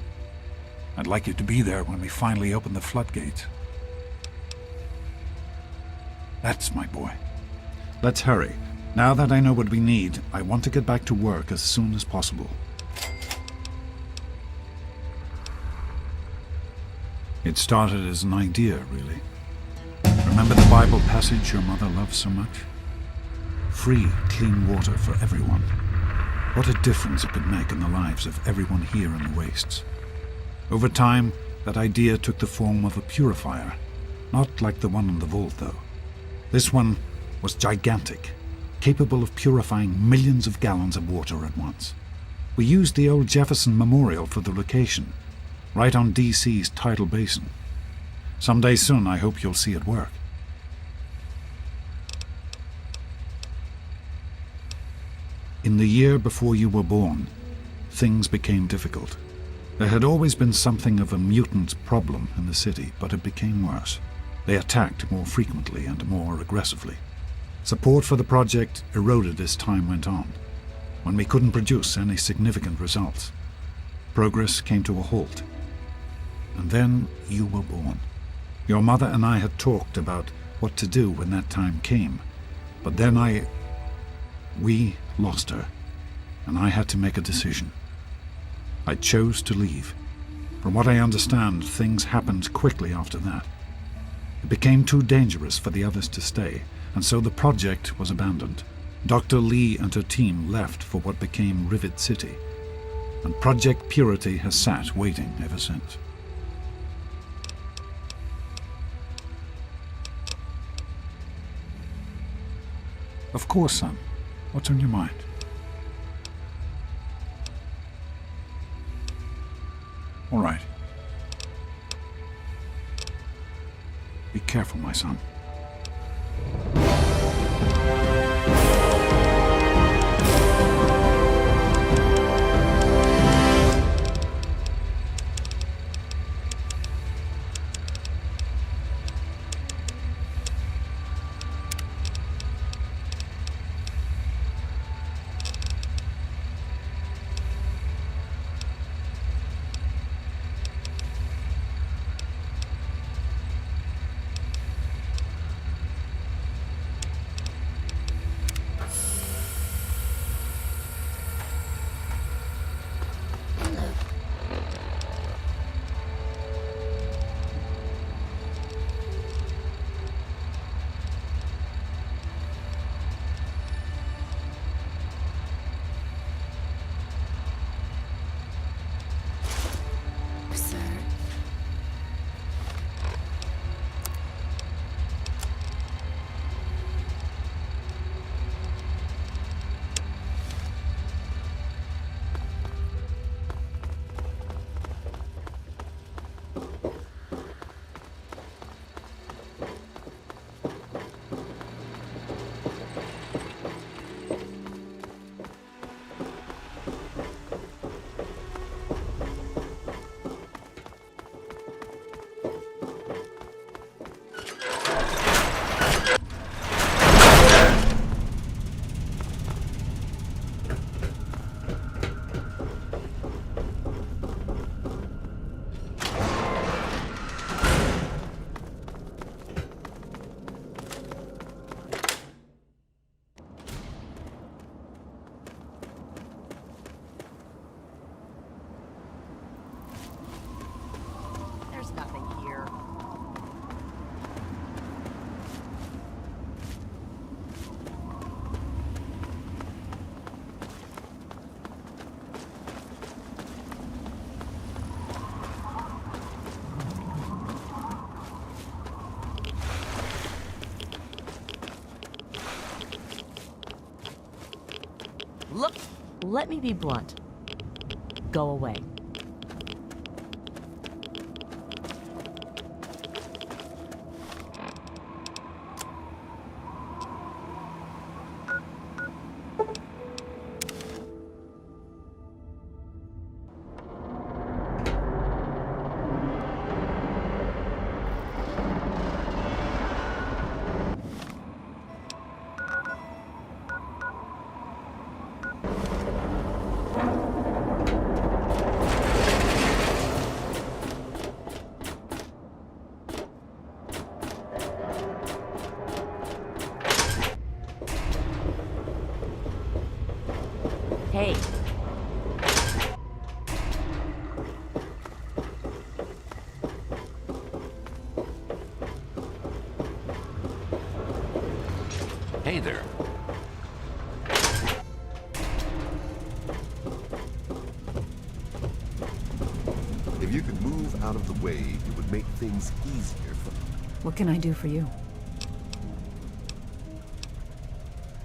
I'd like you to be there when we finally open the floodgates. That's my boy. Let's hurry. Now that I know what we need, I want to get back to work as soon as possible. It started as an idea, really. Remember the Bible passage your mother loves so much? Free, clean water for everyone. What a difference it could make in the lives of everyone here in the wastes. Over time, that idea took the form of a purifier. Not like the one in the vault, though. This one was gigantic, capable of purifying millions of gallons of water at once. We used the old Jefferson Memorial for the location, right on DC's tidal basin. Someday soon, I hope you'll see it work. In the year before you were born, things became difficult. There had always been something of a mutant problem in the city, but it became worse. They attacked more frequently and more aggressively. Support for the project eroded as time went on, when we couldn't produce any significant results. Progress came to a halt. And then you were born. Your mother and I had talked about what to do when that time came, but then we lost her, and I had to make a decision. I chose to leave. From what I understand, things happened quickly after that. It became too dangerous for the others to stay, and so the project was abandoned. Dr. Lee and her team left for what became Rivet City, and Project Purity has sat waiting ever since. Of course, son. What's on your mind? All right. Be careful, my son. let me be blunt. Go away. Hey. Hey there. If you could move out of the way, it would make things easier for... What can I do for you?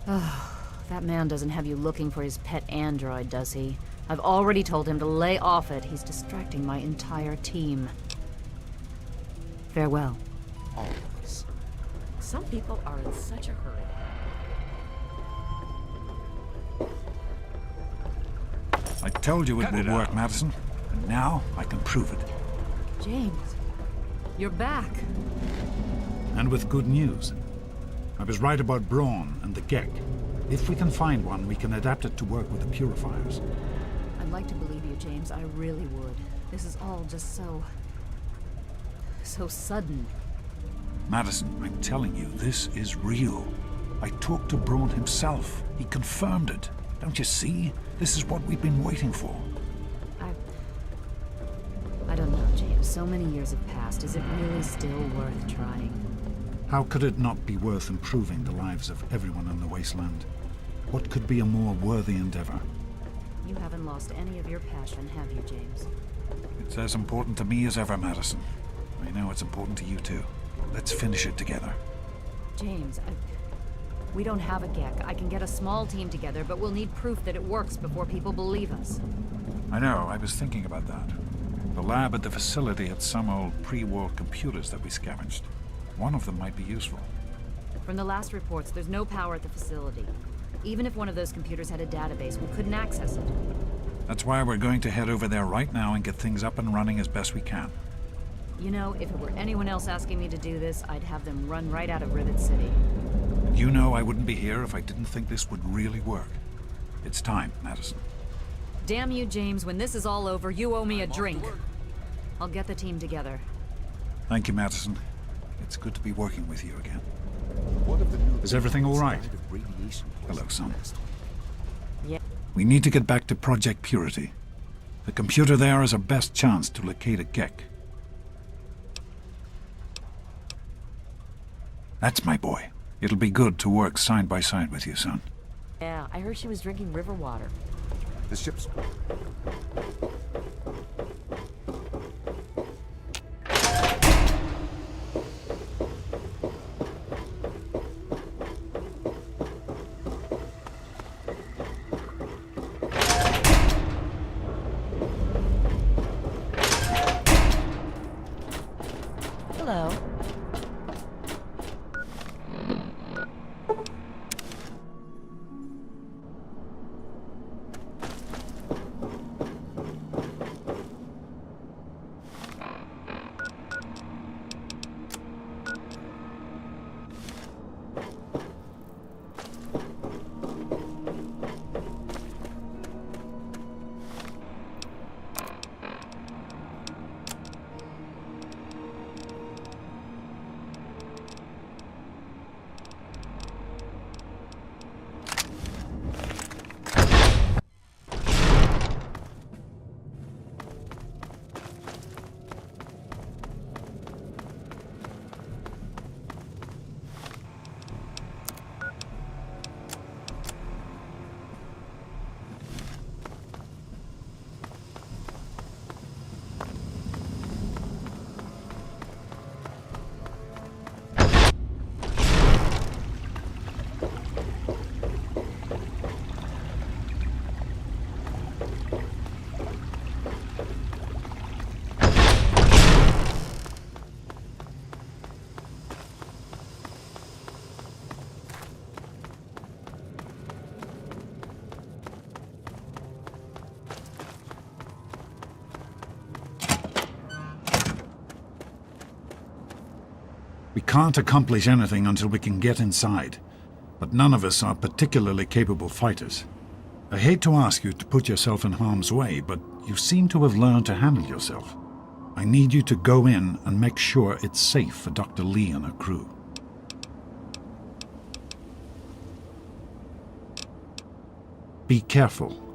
Oh, that man doesn't have you looking for his pet android, does he? I've already told him to lay off it. He's distracting my entire team. Farewell. all of us. Some people are in such a hurry. I told you it would work, Madison. And now I can prove it. James, you're back. And with good news. I was right about Brawn and the Gek. If we can find one, we can adapt it to work with the purifiers. I'd like to believe you, James. I really would. This is all just so sudden. Madison, I'm telling you, this is real. I talked to Brawn himself. He confirmed it. Don't you see? This is what we've been waiting for. I don't know, James. So many years have passed. Is it really still worth trying? How could it not be worth improving the lives of everyone in the wasteland? What could be a more worthy endeavor? You haven't lost any of your passion, have you, James? It's as important to me as ever, Madison. I know it's important to you too. Let's finish it together. James, we don't have a Gek. I can get a small team together, but we'll need proof that it works before people believe us. I know, I was thinking about that. The lab at the facility had some old pre-war computers that we scavenged. One of them might be useful. From the last reports, there's no power at the facility. Even if one of those computers had a database, we couldn't access it. That's why we're going to head over there right now and get things up and running as best we can. You know, if it were anyone else asking me to do this, I'd have them run right out of Rivet City. You know I wouldn't be here if I didn't think this would really work. It's time, Madison. Damn you, James. When this is all over, you owe me a drink. I'll get the team together. Thank you, Madison. It's good to be working with you again. What if the new Is everything all right? radiation Hello, son. Yeah. We need to get back to Project Purity. The computer there is our best chance to locate a Gek. That's my boy. It'll be good to work side by side with you, son. Yeah, I heard she was drinking river water. The ship's... Hello. We can't accomplish anything until we can get inside, but none of us are particularly capable fighters. I hate to ask you to put yourself in harm's way, but you seem to have learned to handle yourself. I need you to go in and make sure it's safe for Dr. Lee and her crew. Be careful.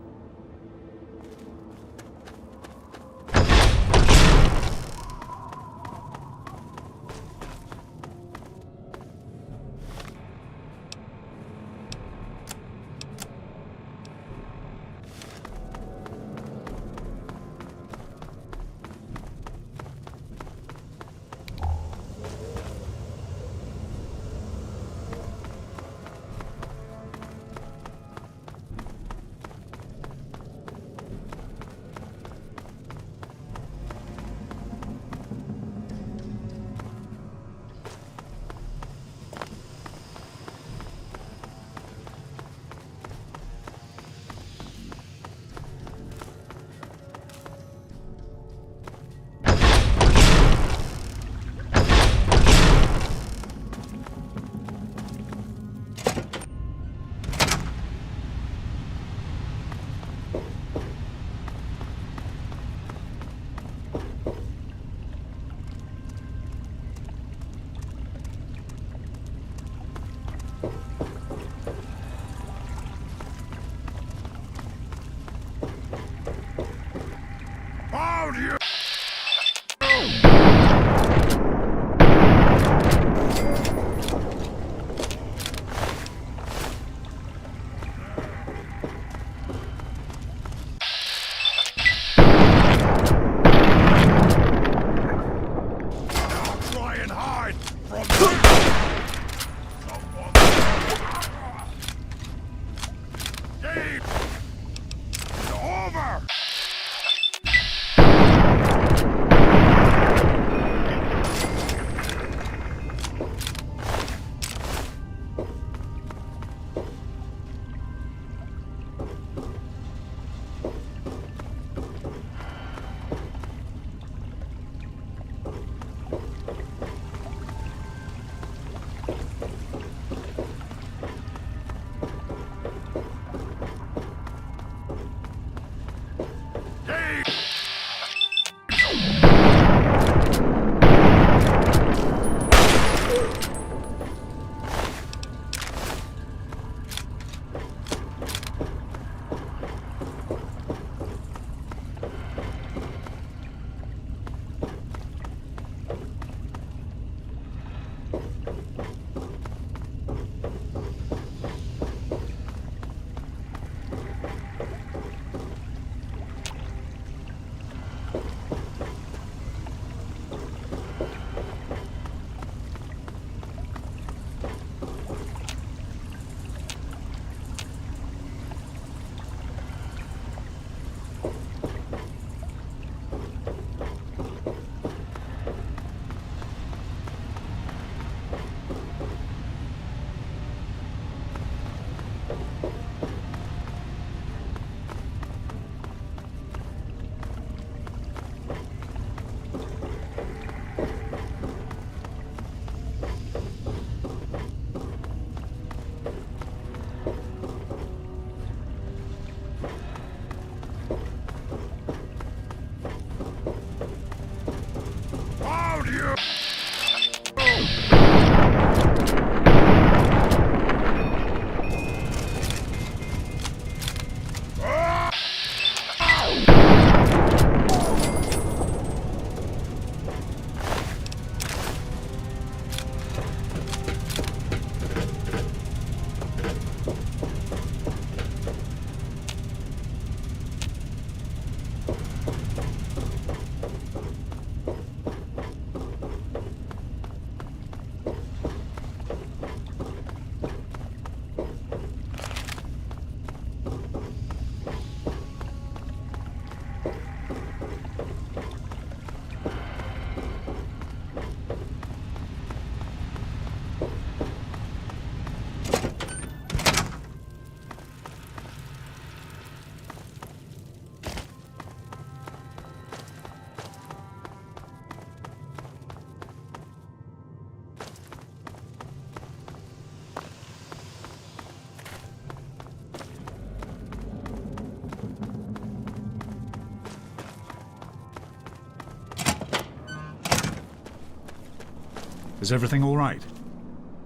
Is everything all right?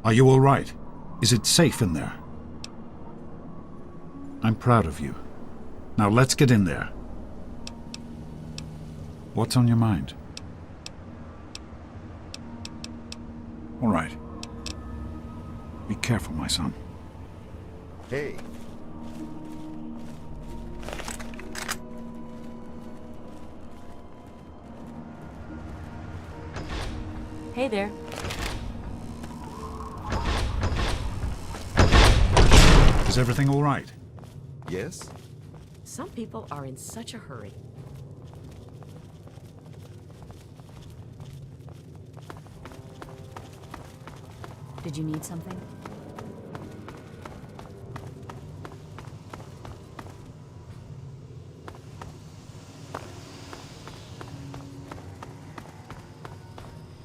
Are you all right? Is it safe in there? I'm proud of you. Now let's get in there. What's on your mind? All right. Be careful, my son. Hey. Hey there. Is everything all right? Yes? Some people are in such a hurry. Did you need something?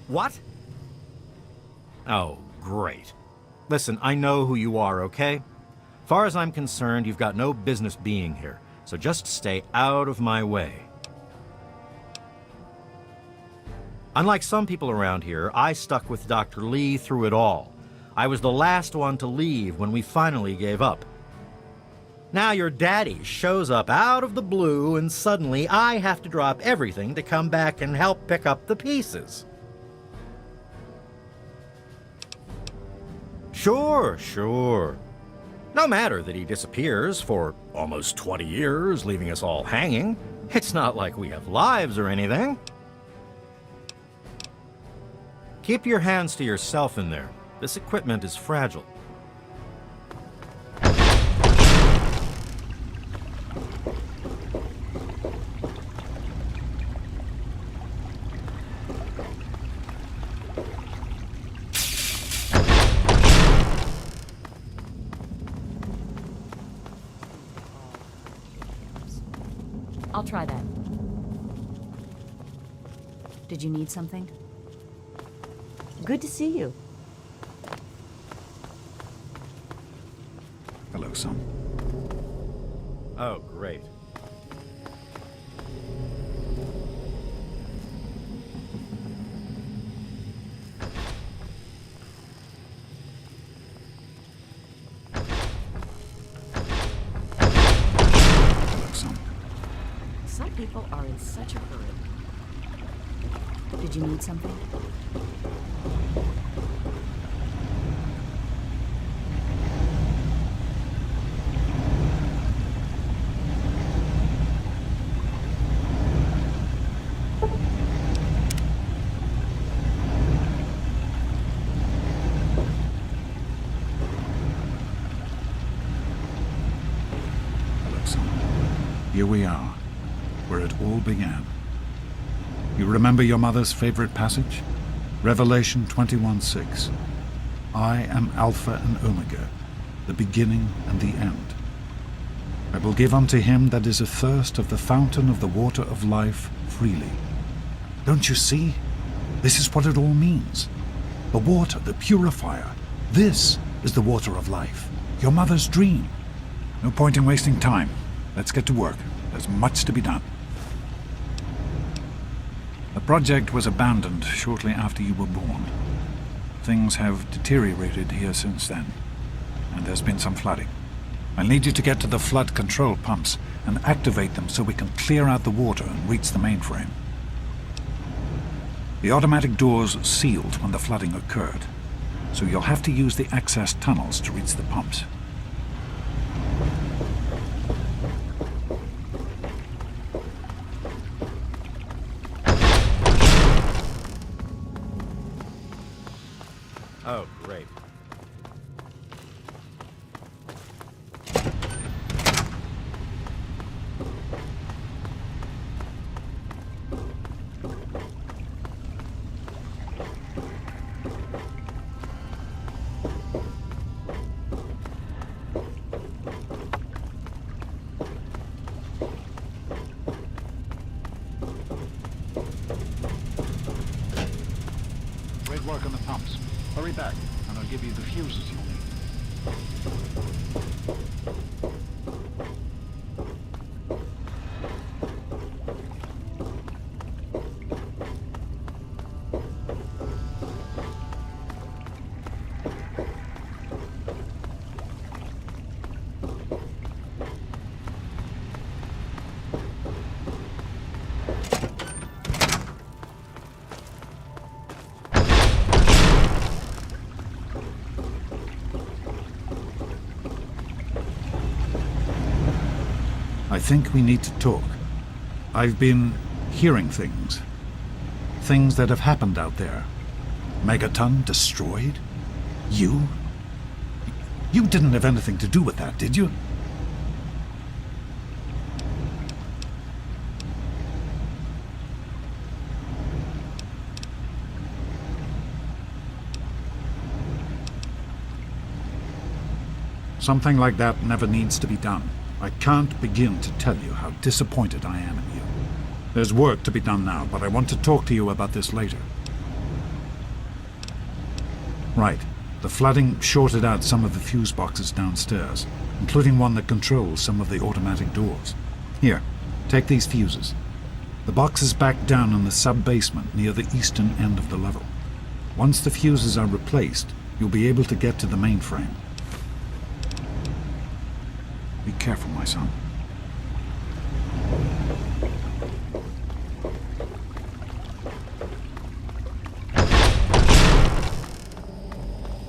What? Oh, great. Listen, I know who you are, okay? Far as I'm concerned, you've got no business being here, so just stay out of my way. Unlike some people around here, I stuck with Dr. Lee through it all. I was the last one to leave when we finally gave up. Now your daddy shows up out of the blue and suddenly I have to drop everything to come back and help pick up the pieces. Sure. No matter that he disappears for almost 20 years, leaving us all hanging. It's not like we have lives or anything. Keep your hands to yourself in there. This equipment is fragile. I'll try that. Did you need something? Good to see you. Hello, son. Oh, great. Hello, son. Some people are in such a hurry. Did you need something? Hello, son. Here we are, where it all began. You remember your mother's favorite passage? Revelation 21:6. I am Alpha and Omega, the beginning and the end. I will give unto him that is athirst of the fountain of the water of life freely. Don't you see? This is what it all means. The water, the purifier. This is the water of life. Your mother's dream. No point in wasting time. Let's get to work. There's much to be done. The project was abandoned shortly after you were born. Things have deteriorated here since then, and there's been some flooding. I'll need you to get to the flood control pumps and activate them so we can clear out the water and reach the mainframe. The automatic doors sealed when the flooding occurred, so you'll have to use the access tunnels to reach the pumps. Oh, great. Great work on the pumps. Hurry back, and I'll give you the fuses you'll need. think we need to talk. I've been hearing things. Things that have happened out there. Megaton destroyed? You? You didn't have anything to do with that, did you? Something like that never needs to be done. I can't begin to tell you how disappointed I am in you. There's work to be done now, but I want to talk to you about this later. Right. The flooding shorted out some of the fuse boxes downstairs, including one that controls some of the automatic doors. Here, take these fuses. The box is back down in the sub-basement near the eastern end of the level. Once the fuses are replaced, you'll be able to get to the mainframe. Be careful, my son.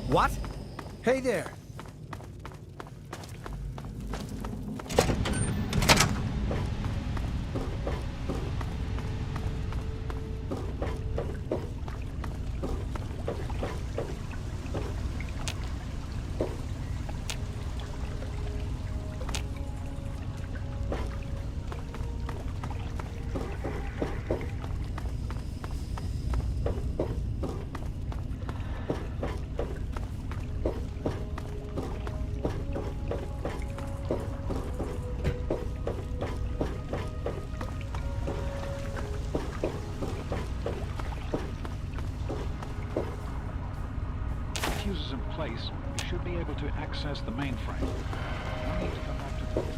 What? Hey there. Fuses in place, you should be able to access the mainframe. No need to come back to the control.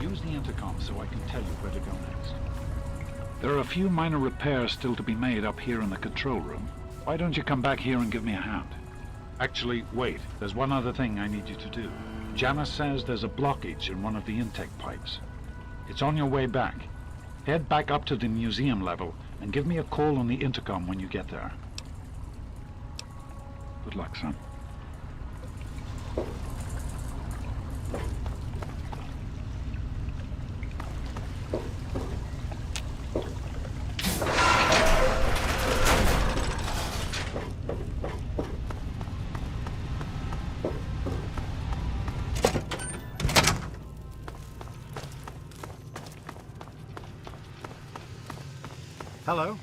Use the intercom so I can tell you where to go next. There are a few minor repairs still to be made up here in the control room. Why don't you come back here and give me a hand? Actually, wait. There's one other thing I need you to do. Janice says there's a blockage in one of the intake pipes. It's on your way back. Head back up to the museum level and give me a call on the intercom when you get there. Good luck, son. Hello?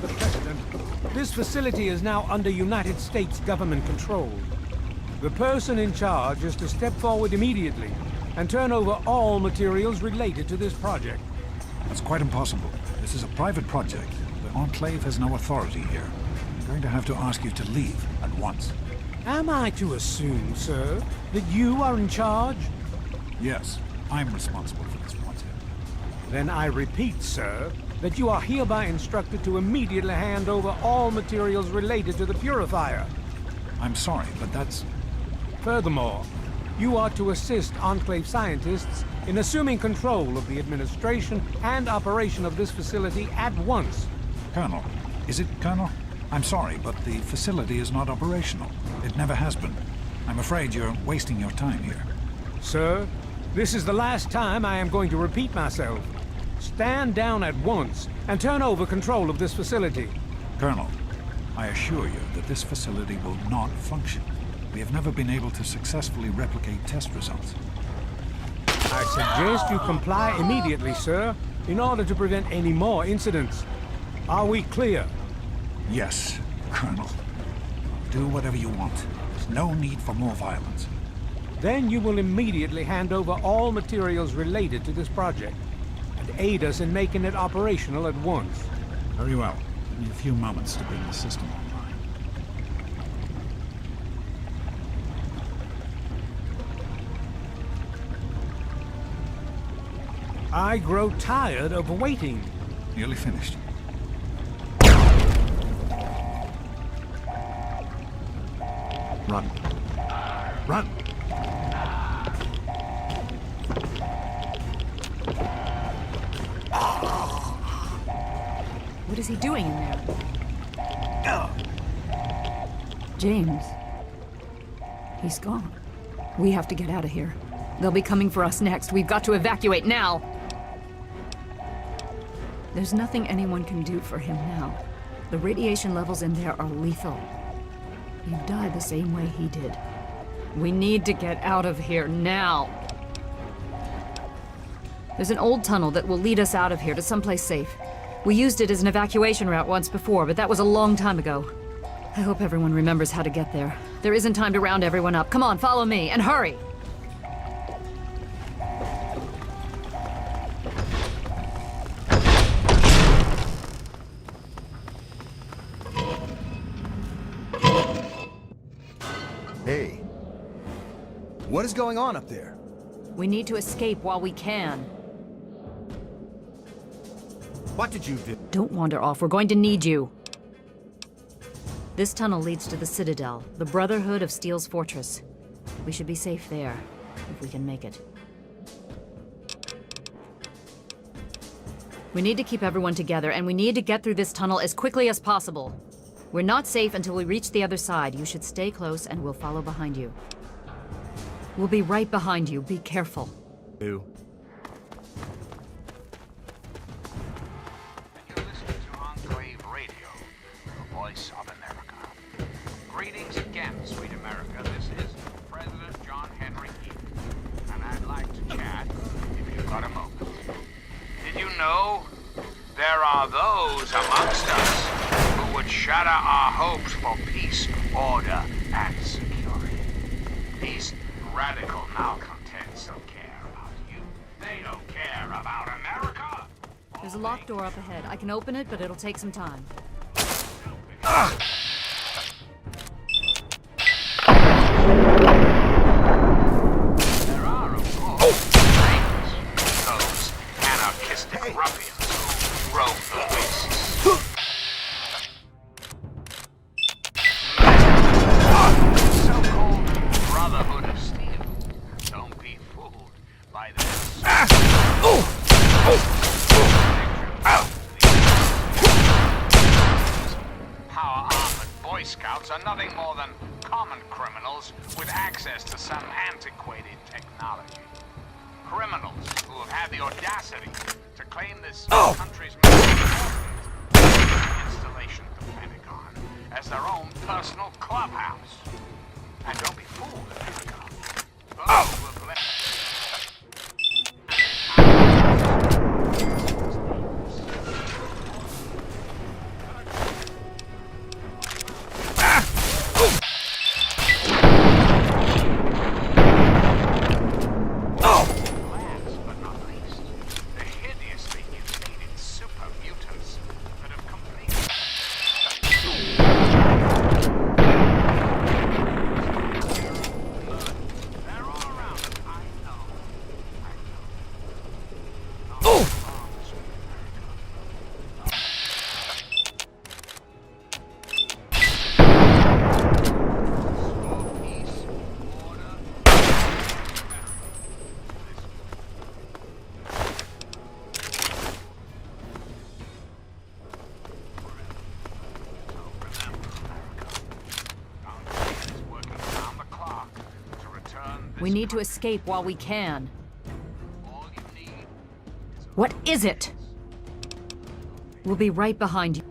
of the President, this facility is now under United States government control. The person in charge is to step forward immediately and turn over all materials related to this project. That's quite impossible. This is a private project. The Enclave has no authority here. I'm going to have to ask you to leave at once. Am I to assume, sir, that you are in charge? Yes, I'm responsible for this project. Then I repeat, sir, that you are hereby instructed to immediately hand over all materials related to the purifier. I'm sorry, but that's... Furthermore, you are to assist Enclave scientists in assuming control of the administration and operation of this facility at once. Colonel. Is it Colonel? I'm sorry, but the facility is not operational. It never has been. I'm afraid you're wasting your time here. Sir, this is the last time I am going to repeat myself. Stand down at once and turn over control of this facility. Colonel, I assure you that this facility will not function. We have never been able to successfully replicate test results. I suggest you comply immediately, sir, in order to prevent any more incidents. Are we clear? Yes, Colonel. Do whatever you want. There's no need for more violence. Then you will immediately hand over all materials related to this project and aid us in making it operational at once. Very well. Give me a few moments to bring the system online. I grow tired of waiting. Nearly finished. Run. Run! What is he doing in there? James. He's gone. We have to get out of here. They'll be coming for us next. We've got to evacuate now. There's nothing anyone can do for him now. The radiation levels in there are lethal. He'd die the same way he did. We need to get out of here now. There's an old tunnel that will lead us out of here to someplace safe. We used it as an evacuation route once before, but that was a long time ago. I hope everyone remembers how to get there. There isn't time to round everyone up. Come on, follow me, and hurry! Hey. What is going on up there? We need to escape while we can. What did you do? Don't wander off. We're going to need you. This tunnel leads to the Citadel, the Brotherhood of Steel's fortress. We should be safe there, if we can make it. We need to keep everyone together, and we need to get through this tunnel as quickly as possible. We're not safe until we reach the other side. You should stay close, and we'll follow behind you. We'll be right behind you. Be careful. Who? You're listening to Enclave Radio, the voice of America. Greetings again, sweet America. This is President John Henry Eaton, and I'd like to chat if you've got a moment. Did you know there are those amongst us who would shatter our hopes for peace, order, and security? These radical malcontents don't care about you. They don't care about America. There's a locked door up ahead. I can open it, but it'll take some time. There are, of course, those anarchistic ruffians who roam the wastes. So-called Brotherhood of Steel. Don't be fooled by this. Power-armored Boy Scouts are nothing more than common criminals with access to some antiquated technology. Criminals who have had the audacity to claim this country's most important installation at the Pentagon as their own personal clubhouse. And don't be fooled, America. Those who have left... We need to escape while we can. What is it? We'll be right behind you.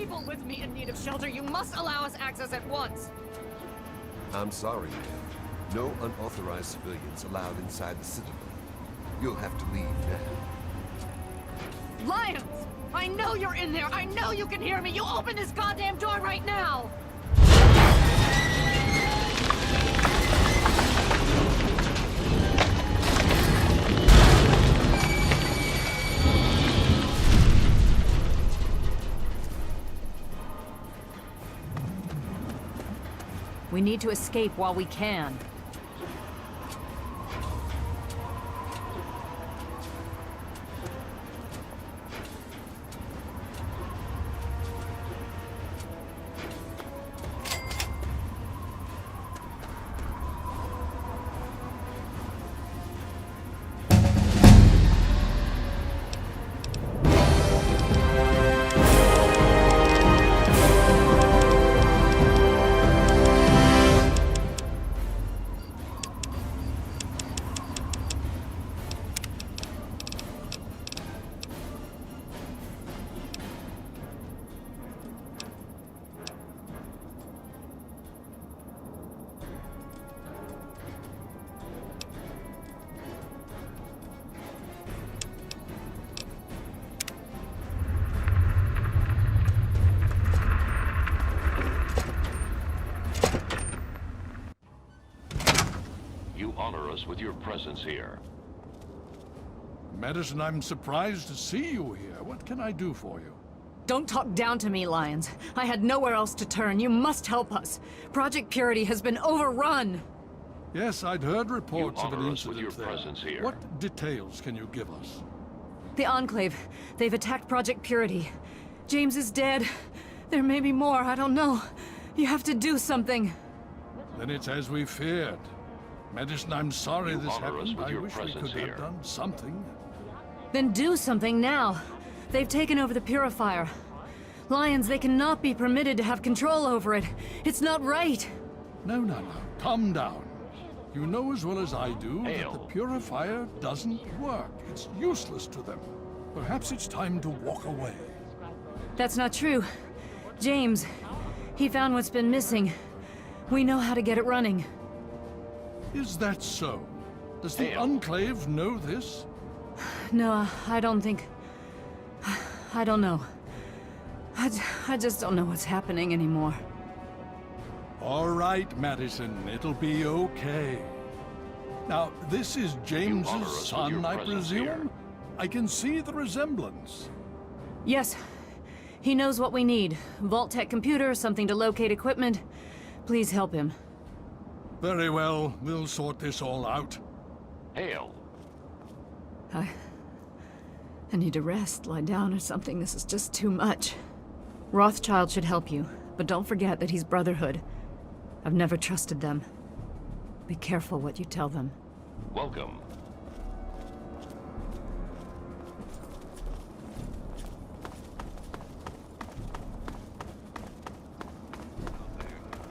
people with me in need of shelter. You must allow us access at once. I'm sorry, ma'am. No unauthorized civilians allowed inside the Citadel. You'll have to leave now. Lions! I know you're in there! I know you can hear me! You open this goddamn door right now! We need to escape while we can. You honor us with your presence here. Madison, I'm surprised to see you here. What can I do for you? Don't talk down to me, Lyons. I had nowhere else to turn. You must help us. Project Purity has been overrun. Yes, I'd heard reports You of an honor us with incident your there. presence here. What details can you give us? The Enclave. They've attacked Project Purity. James is dead. There may be more. I don't know. You have to do something. Then it's as we feared. Madison, I'm sorry You this honor us happened. with I your wish we presence could here. have done something. Then do something now. They've taken over the purifier. Lyons, they cannot be permitted to have control over it. It's not right. No. Calm down. You know as well as I do that Hail. the purifier doesn't work. It's useless to them. Perhaps it's time to walk away. That's not true. James, he found what's been missing. We know how to get it running. Is that so? Does the Hail. Enclave know this? No, I don't think... I don't know. I just don't know what's happening anymore. All right, Madison. It'll be okay. Now, this is honor James's us with son, your I presence presume? here. I can see the resemblance. Yes. He knows what we need. Vault-Tec computer, something to locate equipment. Please help him. Very well. We'll sort this all out. Hail. I need to rest, lie down or something. This is just too much. Rothschild should help you, but don't forget that he's Brotherhood. I've never trusted them. Be careful what you tell them. Welcome.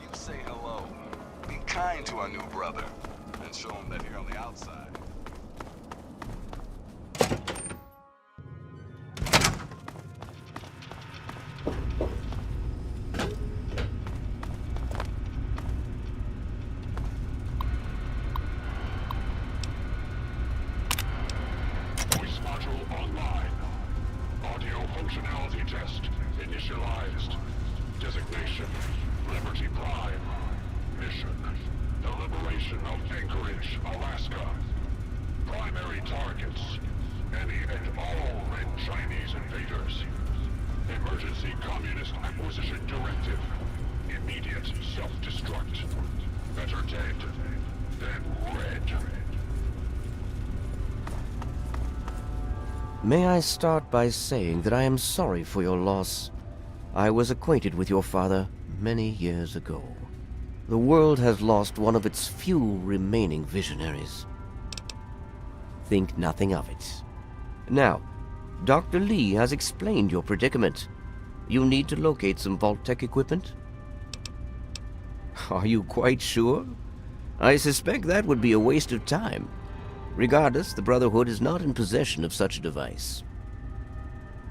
You say hello. Be kind to our new brother, and show him that you're on the outside. Voice module online. Audio functionality test initialized. Designation, Liberty Prime. Mission, the liberation of Anchorage, Alaska. Primary targets, any and all Red Chinese invaders. Emergency Communist Acquisition Directive. Immediate self-destruct. Better dead than red. May I start by saying that I am sorry for your loss. I was acquainted with your father many years ago. The world has lost one of its few remaining visionaries. Think nothing of it. Now, Dr. Lee has explained your predicament. You need to locate some Vault-Tec equipment? Are you quite sure? I suspect that would be a waste of time. Regardless, the Brotherhood is not in possession of such a device.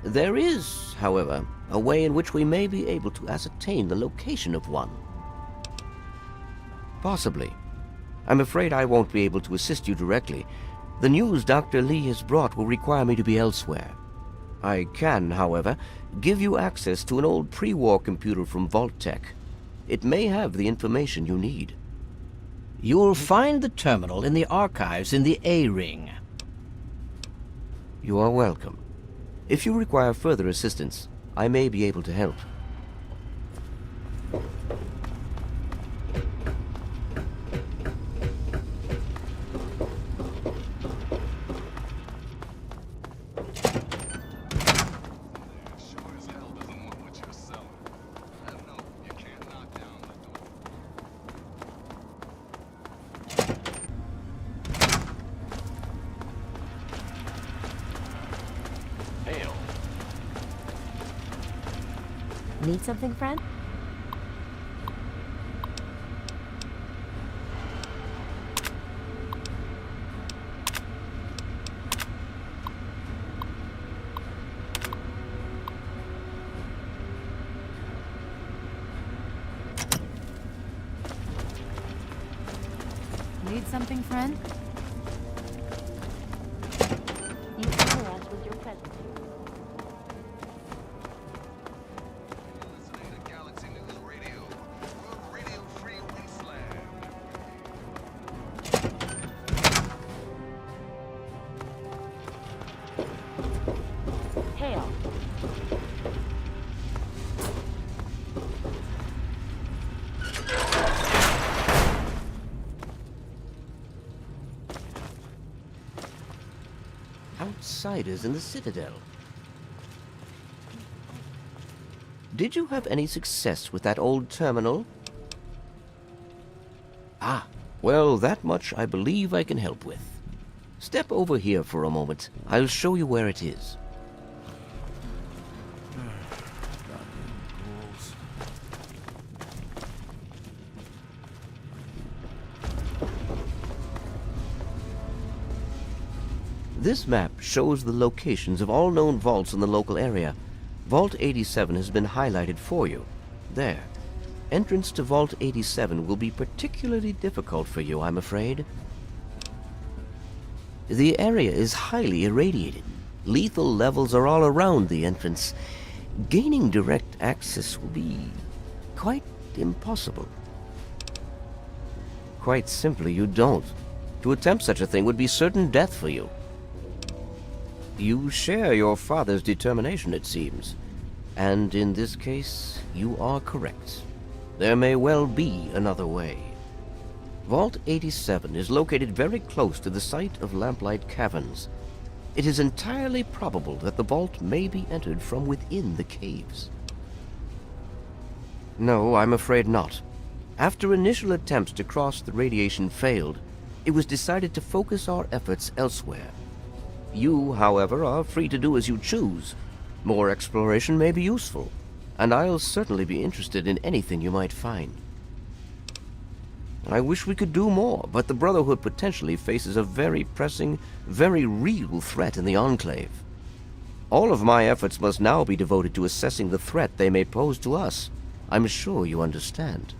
There is, however, a way in which we may be able to ascertain the location of one. Possibly. I'm afraid I won't be able to assist you directly. The news Dr. Lee has brought will require me to be elsewhere. I can, however, give you access to an old pre-war computer from Vault-Tec. It may have the information you need. You'll find the terminal in the archives in the A-Ring. You are welcome. If you require further assistance, I may be able to help. Need something, friend? Need something, friend? You honor us with your presence. Hail. Outsiders in the Citadel. Did you have any success with that old terminal? Ah, well, that much I believe I can help with. Step over here for a moment. I'll show you where it is. This map shows the locations of all known vaults in the local area. Vault 87 has been highlighted for you. There. Entrance to Vault 87 will be particularly difficult for you, I'm afraid. The area is highly irradiated. Lethal levels are all around the entrance. Gaining direct access will be quite impossible. Quite simply, you don't. To attempt such a thing would be certain death for you. You share your father's determination, it seems. And in this case, you are correct. There may well be another way. Vault 87 is located very close to the site of Lamplight Caverns. It is entirely probable that the vault may be entered from within the caves. No, I'm afraid not. After initial attempts to cross the radiation failed, it was decided to focus our efforts elsewhere. You, however, are free to do as you choose. More exploration may be useful, and I'll certainly be interested in anything you might find. I wish we could do more, but the Brotherhood potentially faces a very pressing, very real threat in the Enclave. All of my efforts must now be devoted to assessing the threat they may pose to us. I'm sure you understand.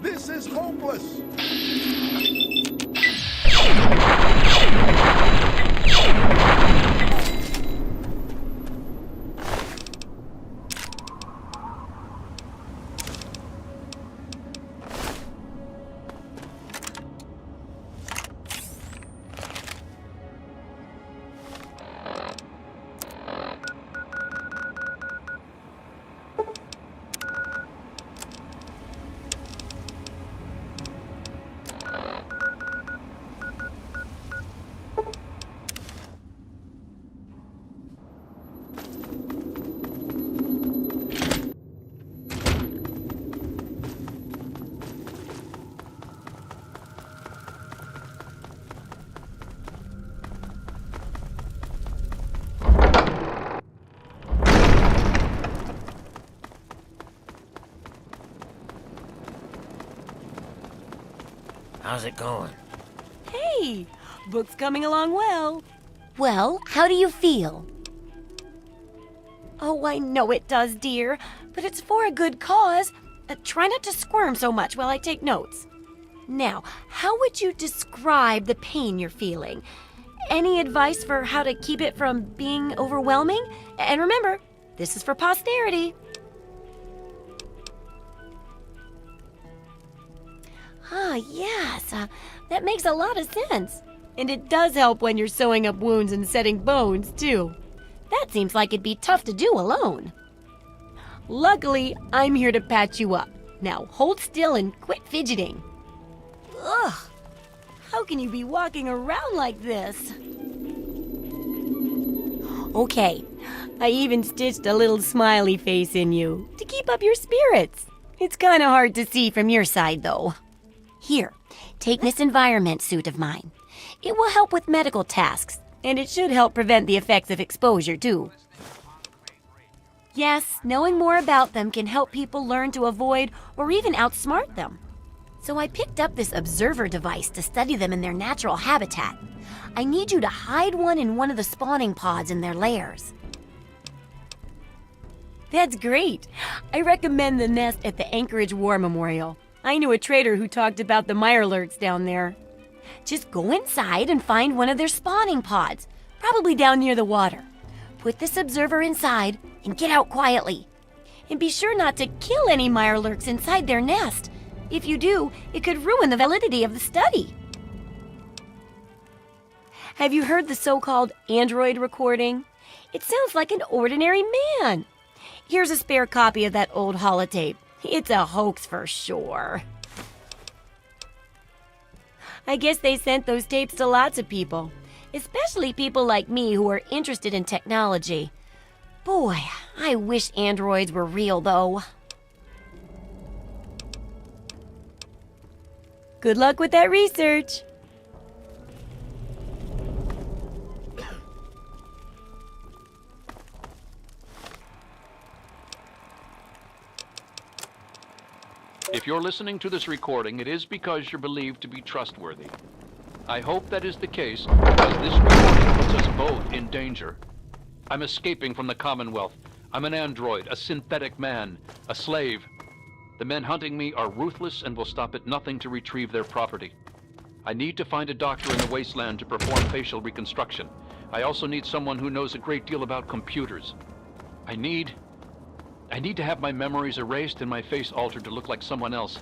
This is hopeless! How's it going? Hey, book's coming along well. Well, how do you feel? Oh, I know it does, dear, but it's for a good cause. Try not to squirm so much while I take notes. Now, how would you describe the pain you're feeling? Any advice for how to keep it from being overwhelming? And remember, this is for posterity. Ah, yes, that makes a lot of sense. And it does help when you're sewing up wounds and setting bones, too. That seems like it'd be tough to do alone. Luckily, I'm here to patch you up. Now, hold still and quit fidgeting. Ugh, how can you be walking around like this? Okay, I even stitched a little smiley face in you to keep up your spirits. It's kind of hard to see from your side, though. Here, take this environment suit of mine. It will help with medical tasks, and it should help prevent the effects of exposure, too. Yes, knowing more about them can help people learn to avoid or even outsmart them. So I picked up this observer device to study them in their natural habitat. I need you to hide one in one of the spawning pods in their lairs. That's great. I recommend the nest at the Anchorage War Memorial. I knew a trader who talked about the mirelurks down there. Just go inside and find one of their spawning pods, probably down near the water. Put this observer inside and get out quietly. And be sure not to kill any mirelurks inside their nest. If you do, it could ruin the validity of the study. Have you heard the so-called android recording? It sounds like an ordinary man. Here's a spare copy of that old holotape. It's a hoax for sure. I guess they sent those tapes to lots of people, especially people like me who are interested in technology. Boy, I wish androids were real, though. Good luck with that research. If you're listening to this recording, it is because you're believed to be trustworthy. I hope that is the case, because this recording puts us both in danger. I'm escaping from the Commonwealth. I'm an android, a synthetic man, a slave. The men hunting me are ruthless and will stop at nothing to retrieve their property. I need to find a doctor in the wasteland to perform facial reconstruction. I also need someone who knows a great deal about computers. I need to have my memories erased and my face altered to look like someone else.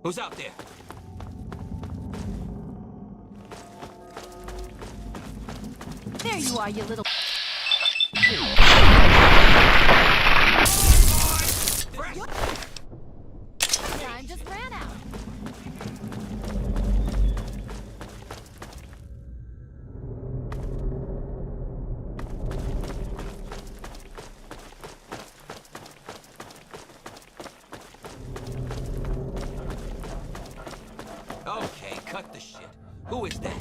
Who's out there? There you are, you little... Time just ran out. Okay, cut the shit. Who is that?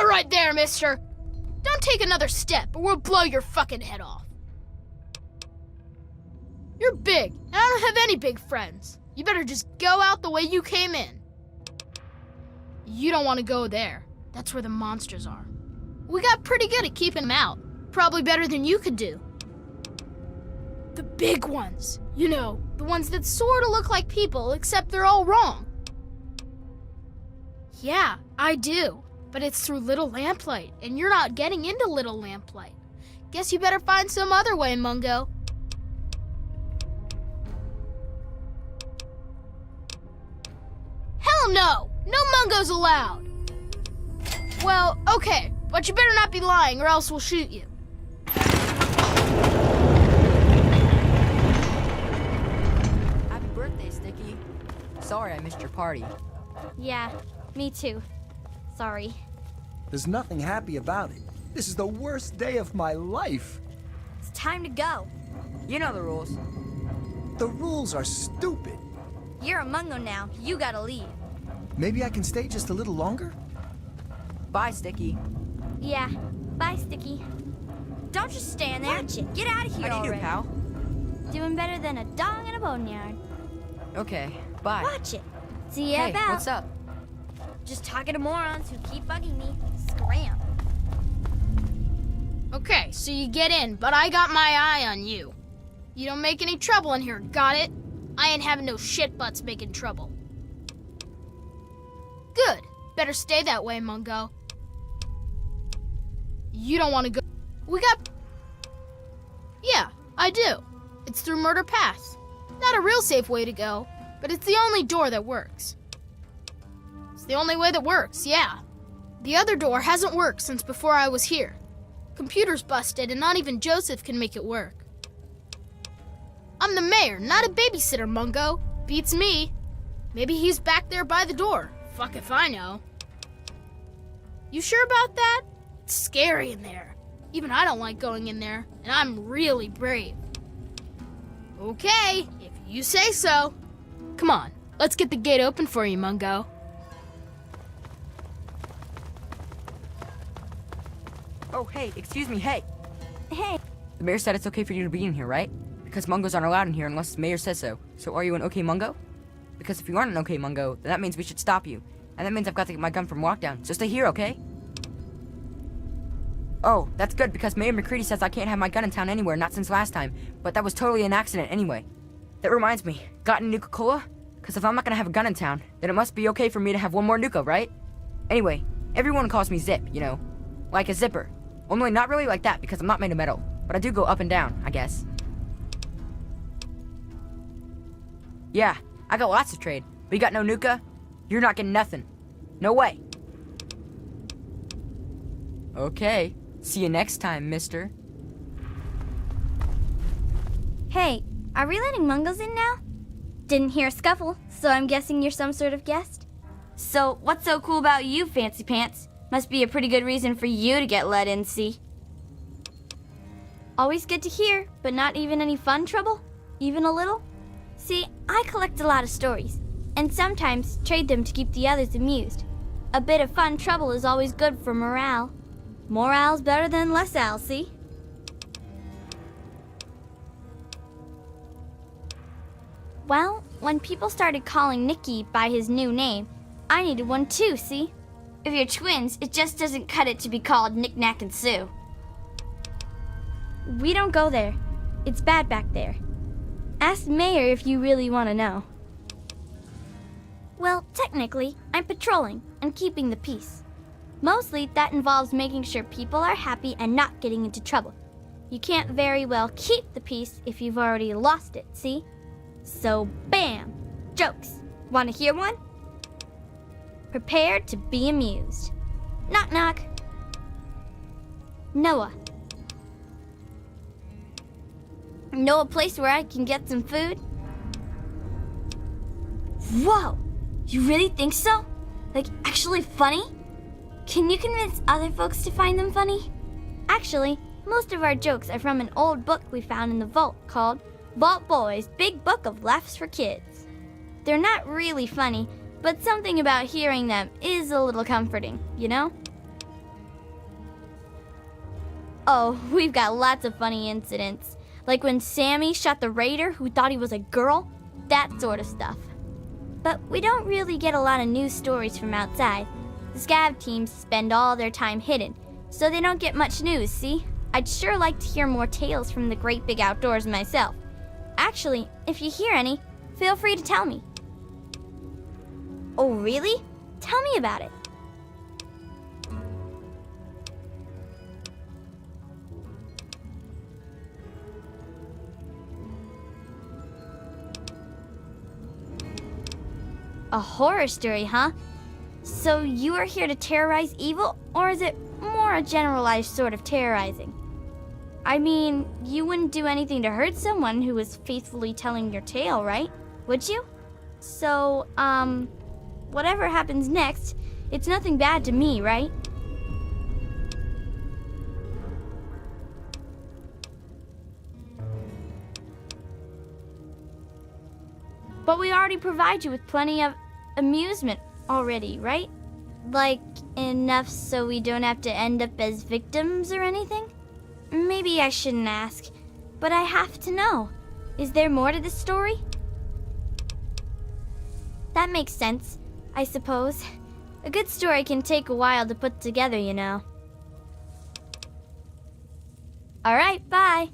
Right there, mister. Don't take another step or we'll blow your fucking head off. You're big, and I don't have any big friends. You better just go out the way you came in. You don't want to go there. That's where the monsters are. We got pretty good at keeping them out. Probably better than you could do. The big ones. You know, the ones that sort of look like people, except they're all wrong. Yeah, I do. But it's through Little Lamplight, and you're not getting into Little Lamplight. Guess you better find some other way, Mungo. Hell no! No Mungos allowed! Well, okay, but you better not be lying or else we'll shoot you. Happy birthday, Sticky. Sorry I missed your party. Yeah, me too. Sorry. There's nothing happy about it. This is the worst day of my life. It's time to go. You know the rules. The rules are stupid. You're a Mungo now. You gotta leave. Maybe I can stay just a little longer? Bye, Sticky. Yeah. Bye, Sticky. Don't just stand there. Watch it. Get out of here How do you already. do, pal? Doing better than a dog in a boneyard. Okay, bye. Watch it. See ya Hey, about. what's up? Just talking to morons who keep bugging me. Scram. Okay, so you get in, but I got my eye on you. You don't make any trouble in here, got it? I ain't having no shit butts making trouble. Good. Better stay that way, Mungo. You don't want to go. We got. Yeah, I do. It's through Murder Pass. Not a real safe way to go, but it's the only door that works. It's the only way that works, yeah. The other door hasn't worked since before I was here. Computer's busted and not even Joseph can make it work. I'm the mayor, not a babysitter, Mungo. Beats me. Maybe he's back there by the door. Fuck if I know. You sure about that? It's scary in there. Even I don't like going in there, and I'm really brave. Okay, if you say so. Come on, let's get the gate open for you, Mungo. Oh, hey, excuse me, hey. Hey. The mayor said it's okay for you to be in here, right? Because Mungos aren't allowed in here unless the mayor says so. So are you an okay Mungo? Because if you aren't an okay Mungo, then that means we should stop you. And that means I've got to get my gun from lockdown. So stay here, okay? Oh, that's good because Mayor McCready says I can't have my gun in town anywhere, not since last time. But that was totally an accident anyway. That reminds me, got any Nuka-Cola? Because if I'm not gonna have a gun in town, then it must be okay for me to have one more Nuka, right? Anyway, everyone calls me Zip, you know. Like a zipper. Only not really like that because I'm not made of metal. But I do go up and down, I guess. Yeah, I got lots of trade. But you got no Nuka? You're not getting nothing. No way. Okay. See you next time, mister. Hey, are we letting Mungos in now? Didn't hear a scuffle, so I'm guessing you're some sort of guest? So, what's so cool about you, Fancy Pants? Must be a pretty good reason for you to get let in, see? Always good to hear, but not even any fun trouble? Even a little? See, I collect a lot of stories, and sometimes trade them to keep the others amused. A bit of fun trouble is always good for morale. Morale's better than less al, see? Well, when people started calling Nicky by his new name, I needed one too, see? If you're twins, it just doesn't cut it to be called Knick Knack and Sue. We don't go there. It's bad back there. Ask Mayor if you really want to know. Well, technically, I'm patrolling and keeping the peace. Mostly, that involves making sure people are happy and not getting into trouble. You can't very well keep the peace if you've already lost it, see? So, bam! Jokes. Want to hear one? Prepare to be amused. Knock knock. Noah. Know a place where I can get some food? Whoa! You really think so? Like, actually funny? Can you convince other folks to find them funny? Actually, most of our jokes are from an old book we found in the vault called Vault Boy's Big Book of Laughs for Kids. They're not really funny, but something about hearing them is a little comforting, you know? Oh, we've got lots of funny incidents. Like when Sammy shot the raider who thought he was a girl, that sort of stuff. But we don't really get a lot of news stories from outside. The scav teams spend all their time hidden, so they don't get much news, see? I'd sure like to hear more tales from the great big outdoors myself. Actually, if you hear any, feel free to tell me. Oh, really? Tell me about it. A horror story, huh? So you are here to terrorize evil, or is it more a generalized sort of terrorizing? I mean, you wouldn't do anything to hurt someone who was faithfully telling your tale, right? Would you? So, whatever happens next, it's nothing bad to me, right? But we already provide you with plenty of amusement already, right? Like, enough so we don't have to end up as victims or anything? Maybe I shouldn't ask, but I have to know. Is there more to this story? That makes sense, I suppose. A good story can take a while to put together, you know. All right, bye.